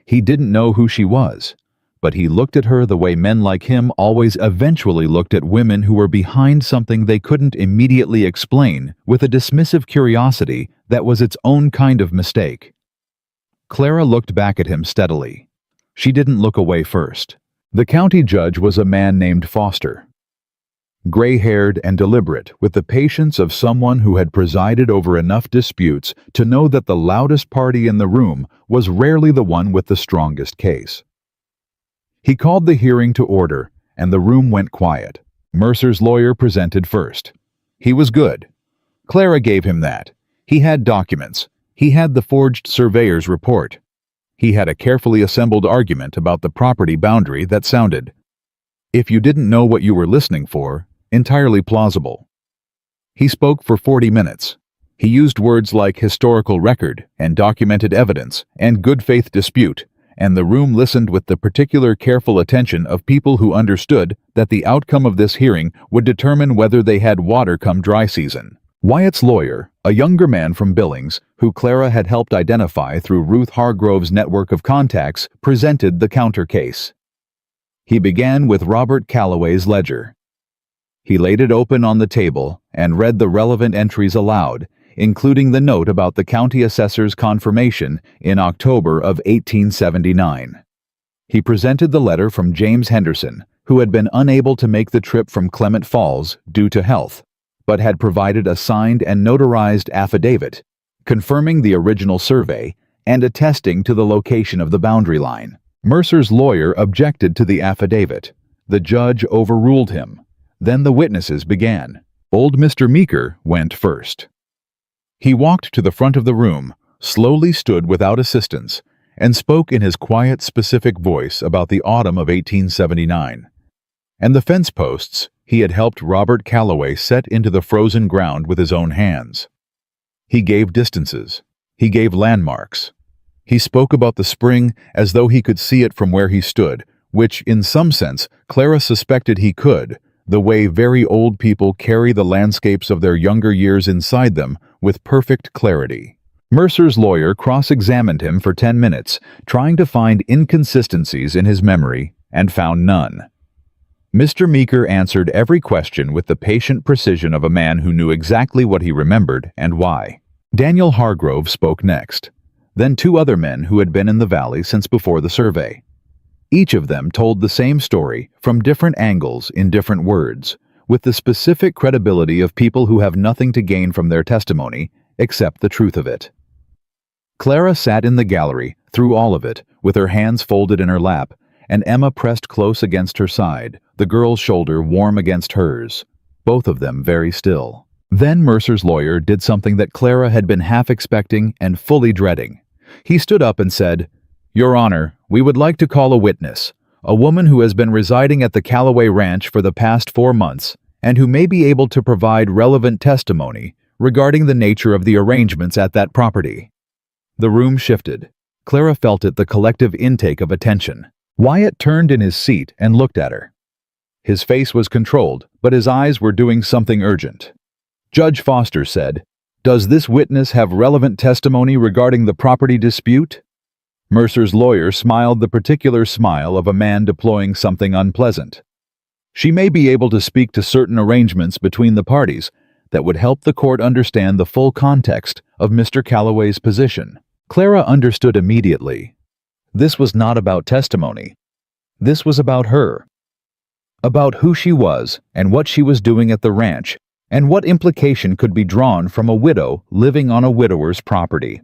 He didn't know who she was, but he looked at her the way men like him always eventually looked at women who were behind something they couldn't immediately explain, with a dismissive curiosity that was its own kind of mistake. Clara looked back at him steadily. She didn't look away first. The county judge was a man named Foster. Gray-haired and deliberate, with the patience of someone who had presided over enough disputes to know that the loudest party in the room was rarely the one with the strongest case. He called the hearing to order, and the room went quiet. Mercer's lawyer presented first. He was good. Clara gave him that. He had documents. He had the forged surveyor's report. He had a carefully assembled argument about the property boundary that sounded, if you didn't know what you were listening for, entirely plausible. He spoke for 40 minutes. He used words like historical record and documented evidence and good faith dispute, and the room listened with the particular careful attention of people who understood that the outcome of this hearing would determine whether they had water come dry season. Wyatt's lawyer, a younger man from Billings, who Clara had helped identify through Ruth Hargrove's network of contacts, presented the counter case. He began with Robert Calloway's ledger. He laid it open on the table and read the relevant entries aloud, including the note about the county assessor's confirmation in October of 1879. He presented the letter from James Henderson, who had been unable to make the trip from Clement Falls due to health, but had provided a signed and notarized affidavit confirming the original survey and attesting to the location of the boundary line. Mercer's lawyer objected to the affidavit. The judge overruled him. Then the witnesses began. Old Mr. Meeker went first. He walked to the front of the room, slowly stood without assistance, and spoke in his quiet, specific voice about the autumn of 1879. And the fence posts he had helped Robert Calloway set into the frozen ground with his own hands. He gave distances. He gave landmarks. He spoke about the spring as though he could see it from where he stood, which, in some sense, Clara suspected he could, the way very old people carry the landscapes of their younger years inside them with perfect clarity. Mercer's lawyer cross-examined him for 10 minutes, trying to find inconsistencies in his memory, and found none. Mr. Meeker answered every question with the patient precision of a man who knew exactly what he remembered and why. Daniel Hargrove spoke next, then 2 other men who had been in the valley since before the survey. Each of them told the same story from different angles in different words, with the specific credibility of people who have nothing to gain from their testimony accept the truth of it. Clara sat in the gallery through all of it, with her hands folded in her lap, and Emma pressed close against her side, the girl's shoulder warm against hers, both of them very still. Then Mercer's lawyer did something that Clara had been half expecting and fully dreading. He stood up and said, "Your Honor, we would like to call a witness, a woman who has been residing at the Callaway Ranch for the past 4 months and who may be able to provide relevant testimony regarding the nature of the arrangements at that property." The room shifted. Clara felt it, the collective intake of attention. Wyatt turned in his seat and looked at her. His face was controlled, but his eyes were doing something urgent. Judge Foster said, "Does this witness have relevant testimony regarding the property dispute?" Mercer's lawyer smiled the particular smile of a man deploying something unpleasant. "She may be able to speak to certain arrangements between the parties that would help the court understand the full context of Mr. Callaway's position." Clara understood immediately. This was not about testimony. This was about her. About who she was and what she was doing at the ranch, and what implication could be drawn from a widow living on a widower's property.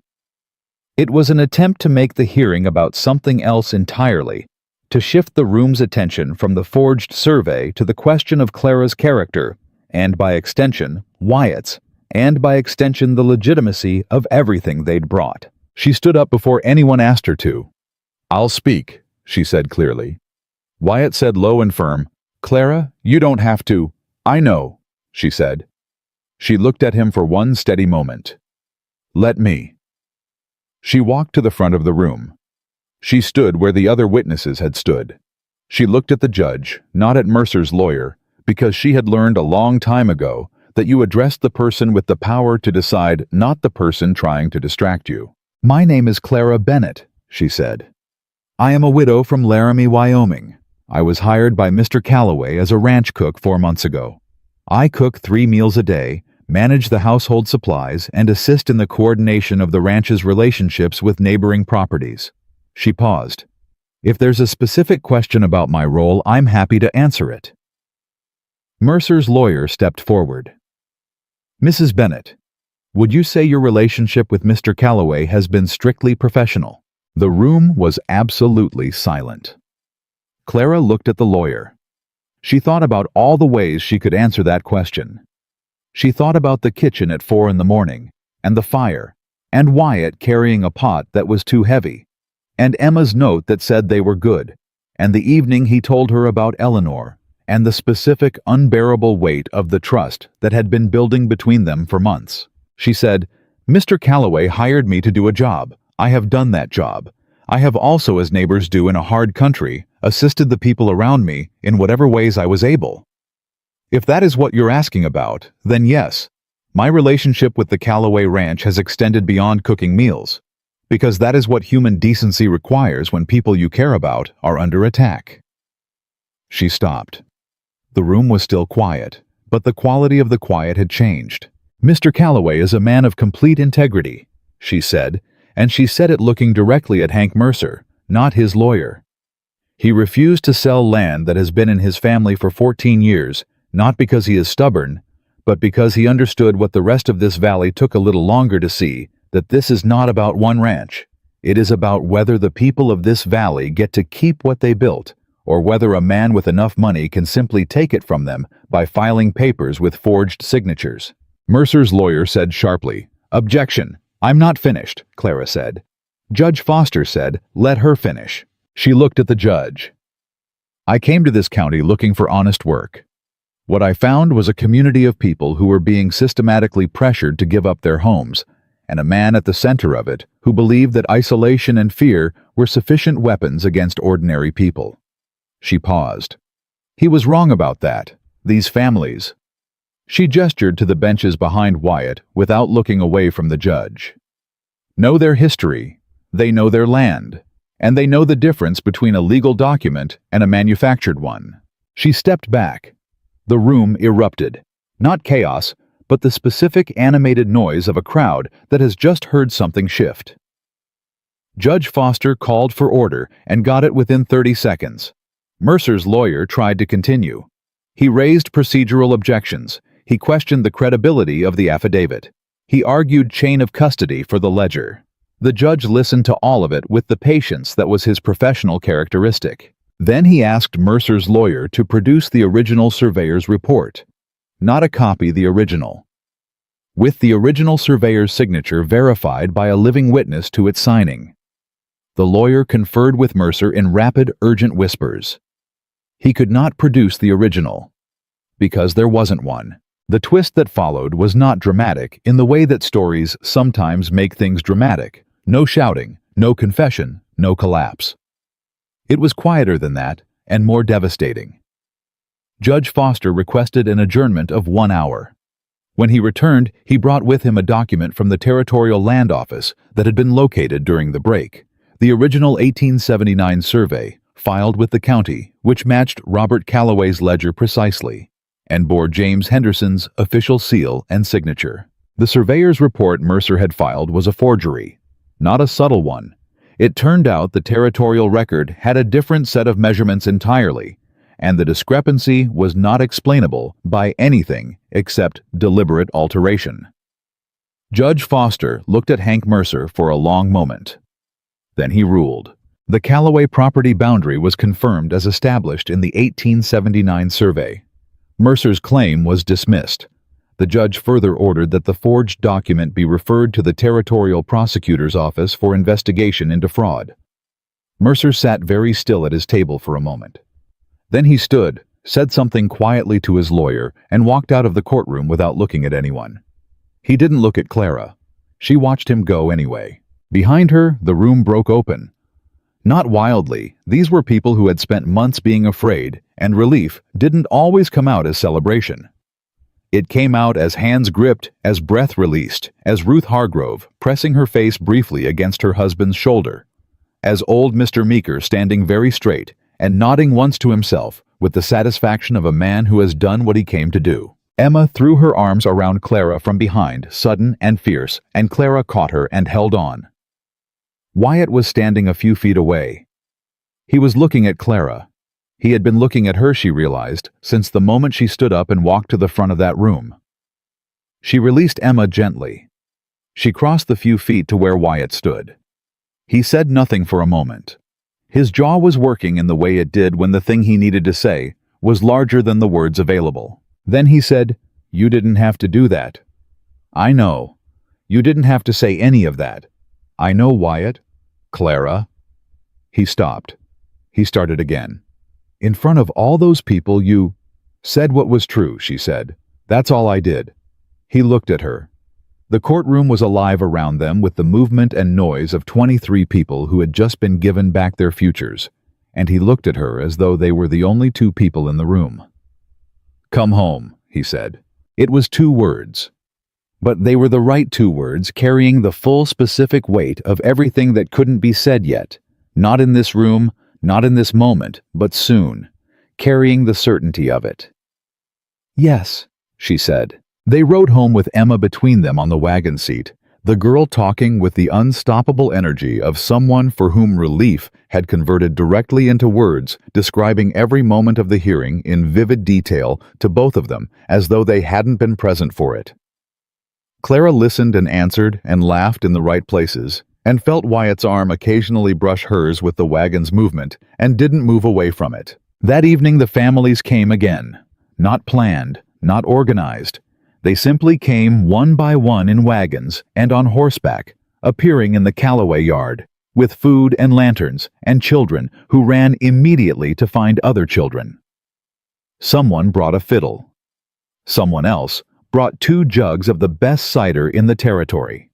It was an attempt to make the hearing about something else entirely, to shift the room's attention from the forged survey to the question of Clara's character, and by extension, Wyatt's, and by extension the legitimacy of everything they'd brought. She stood up before anyone asked her to. "I'll speak," she said clearly. Wyatt said low and firm, "Clara, you don't have to." "I know," she said. She looked at him for one steady moment. "Let me." She walked to the front of the room. She stood where the other witnesses had stood. She looked at the judge, not at Mercer's lawyer, because she had learned a long time ago that you addressed the person with the power to decide, not the person trying to distract you. "My name is Clara Bennett," she said. "I am a widow from Laramie, Wyoming. I was hired by Mr. Callaway as a ranch cook 4 months ago. I cook 3 meals a day, manage the household supplies, and assist in the coordination of the ranch's relationships with neighboring properties." She paused. "If there's a specific question about my role, I'm happy to answer it." Mercer's lawyer stepped forward. "Mrs. Bennett, would you say your relationship with Mr. Callaway has been strictly professional?" The room was absolutely silent. Clara looked at the lawyer. She thought about all the ways she could answer that question. She thought about the kitchen at 4 in the morning, and the fire, and Wyatt carrying a pot that was too heavy, and Emma's note that said they were good, and the evening he told her about Eleanor, and the specific, unbearable weight of the trust that had been building between them for months. She said, "Mr. Callaway hired me to do a job. I have done that job. I have also, as neighbors do in a hard country, assisted the people around me in whatever ways I was able." If that is what you're asking about, then yes, my relationship with the Callaway Ranch has extended beyond cooking meals, because that is what human decency requires when people you care about are under attack. She stopped. The room was still quiet, but the quality of the quiet had changed. "Mr. Callaway is a man of complete integrity," she said, and she said it looking directly at Hank Mercer, not his lawyer. "He refused to sell land that has been in his family for 14 years, not because he is stubborn, but because he understood what the rest of this valley took a little longer to see, that this is not about one ranch. It is about whether the people of this valley get to keep what they built, or whether a man with enough money can simply take it from them by filing papers with forged signatures." Mercer's lawyer said sharply, "Objection. I'm not finished," Clara said. Judge Foster said, "Let her finish." She looked at the judge. "I came to this county looking for honest work. What I found was a community of people who were being systematically pressured to give up their homes, and a man at the center of it who believed that isolation and fear were sufficient weapons against ordinary people." She paused. "He was wrong about that. These families." She gestured to the benches behind Wyatt without looking away from the judge. "Know their history, they know their land, and they know the difference between a legal document and a manufactured one." She stepped back. The room erupted. Not chaos, but the specific animated noise of a crowd that has just heard something shift. Judge Foster called for order and got it within 30 seconds. Mercer's lawyer tried to continue. He raised procedural objections. He questioned the credibility of the affidavit. He argued chain of custody for the ledger. The judge listened to all of it with the patience that was his professional characteristic. Then he asked Mercer's lawyer to produce the original surveyor's report. Not a copy, the original. With the original surveyor's signature verified by a living witness to its signing. The lawyer conferred with Mercer in rapid, urgent whispers. He could not produce the original, because there wasn't one. The twist that followed was not dramatic in the way that stories sometimes make things dramatic. No shouting, no confession, no collapse. It was quieter than that, and more devastating. Judge Foster requested an adjournment of 1 hour. When he returned, he brought with him a document from the Territorial Land Office that had been located during the break. The original 1879 survey, filed with the county, which matched Robert Calloway's ledger precisely, and bore James Henderson's official seal and signature. The surveyor's report Mercer had filed was a forgery, not a subtle one. It turned out the territorial record had a different set of measurements entirely, and the discrepancy was not explainable by anything except deliberate alteration. Judge Foster looked at Hank Mercer for a long moment. Then he ruled. The Calloway property boundary was confirmed as established in the 1879 survey. Mercer's claim was dismissed. The judge further ordered that the forged document be referred to the Territorial Prosecutor's Office for investigation into fraud. Mercer sat very still at his table for a moment. Then he stood, said something quietly to his lawyer, and walked out of the courtroom without looking at anyone. He didn't look at Clara. She watched him go anyway. Behind her, the room broke open. Not wildly, these were people who had spent months being afraid, and relief didn't always come out as celebration. It came out as hands gripped, as breath released, as Ruth Hargrove pressing her face briefly against her husband's shoulder, as old Mr. Meeker standing very straight and nodding once to himself with the satisfaction of a man who has done what he came to do. Emma threw her arms around Clara from behind, sudden and fierce, and Clara caught her and held on. Wyatt was standing a few feet away. He was looking at Clara. He had been looking at her, she realized, since the moment she stood up and walked to the front of that room. She released Emma gently. She crossed the few feet to where Wyatt stood. He said nothing for a moment. His jaw was working in the way it did when the thing he needed to say was larger than the words available. Then he said, "You didn't have to do that." "I know. You didn't have to say any of that." "I know, Wyatt." "Clara." He stopped. He started again. "In front of all those people you said what was true," she said. "That's all I did." He looked at her. The courtroom was alive around them with the movement and noise of 23 people who had just been given back their futures, and he looked at her as though they were the only two people in the room. "Come home," he said. It was 2 words. But they were the right 2 words, carrying the full specific weight of everything that couldn't be said yet. Not in this room, not in this moment, but soon, carrying the certainty of it. "Yes," she said. They rode home with Emma between them on the wagon seat, the girl talking with the unstoppable energy of someone for whom relief had converted directly into words, describing every moment of the hearing in vivid detail to both of them, as though they hadn't been present for it. Clara listened and answered and laughed in the right places, and felt Wyatt's arm occasionally brush hers with the wagon's movement, and didn't move away from it. That evening the families came again. Not planned, not organized. They simply came one by one in wagons and on horseback, appearing in the Calloway yard, with food and lanterns, and children who ran immediately to find other children. Someone brought a fiddle. Someone else brought 2 jugs of the best cider in the territory.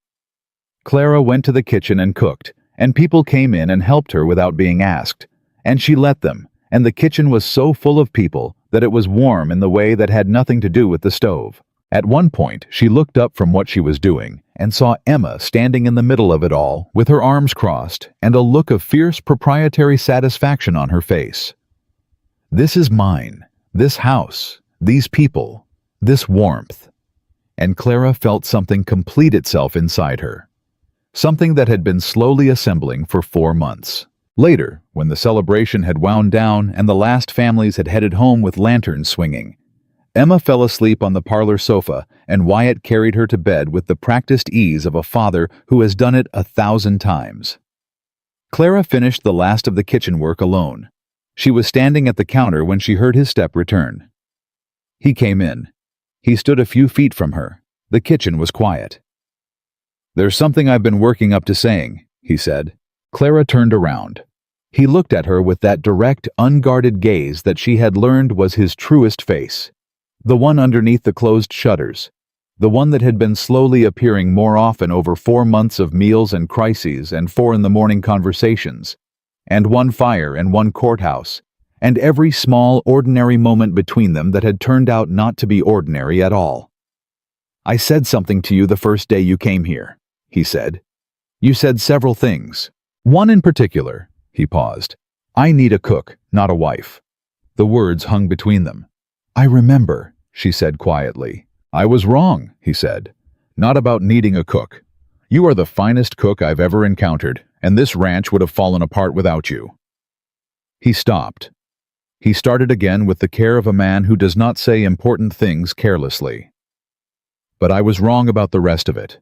Clara went to the kitchen and cooked, and people came in and helped her without being asked, and she let them, and the kitchen was so full of people that it was warm in the way that had nothing to do with the stove. At one point, she looked up from what she was doing and saw Emma standing in the middle of it all with her arms crossed and a look of fierce proprietary satisfaction on her face. "This is mine, this house, these people, this warmth." And Clara felt something complete itself inside her. Something that had been slowly assembling for 4 months. Later, when the celebration had wound down and the last families had headed home with lanterns swinging, Emma fell asleep on the parlor sofa, and Wyatt carried her to bed with the practiced ease of a father who has done it 1,000 times. Clara finished the last of the kitchen work alone. She was standing at the counter when she heard his step return. He came in. He stood a few feet from her. The kitchen was quiet. "There's something I've been working up to saying," he said. Clara turned around. He looked at her with that direct, unguarded gaze that she had learned was his truest face. The one underneath the closed shutters. The one that had been slowly appearing more often over 4 months of meals and crises and 4 in-the-morning conversations, and one fire and one courthouse, and every small, ordinary moment between them that had turned out not to be ordinary at all. "I said something to you the first day you came here," he said. "You said several things. One in particular," he paused. "I need a cook, not a wife." The words hung between them. "I remember," she said quietly. "I was wrong," he said. "Not about needing a cook. You are the finest cook I've ever encountered, and this ranch would have fallen apart without you." He stopped. He started again with the care of a man who does not say important things carelessly. "But I was wrong about the rest of it.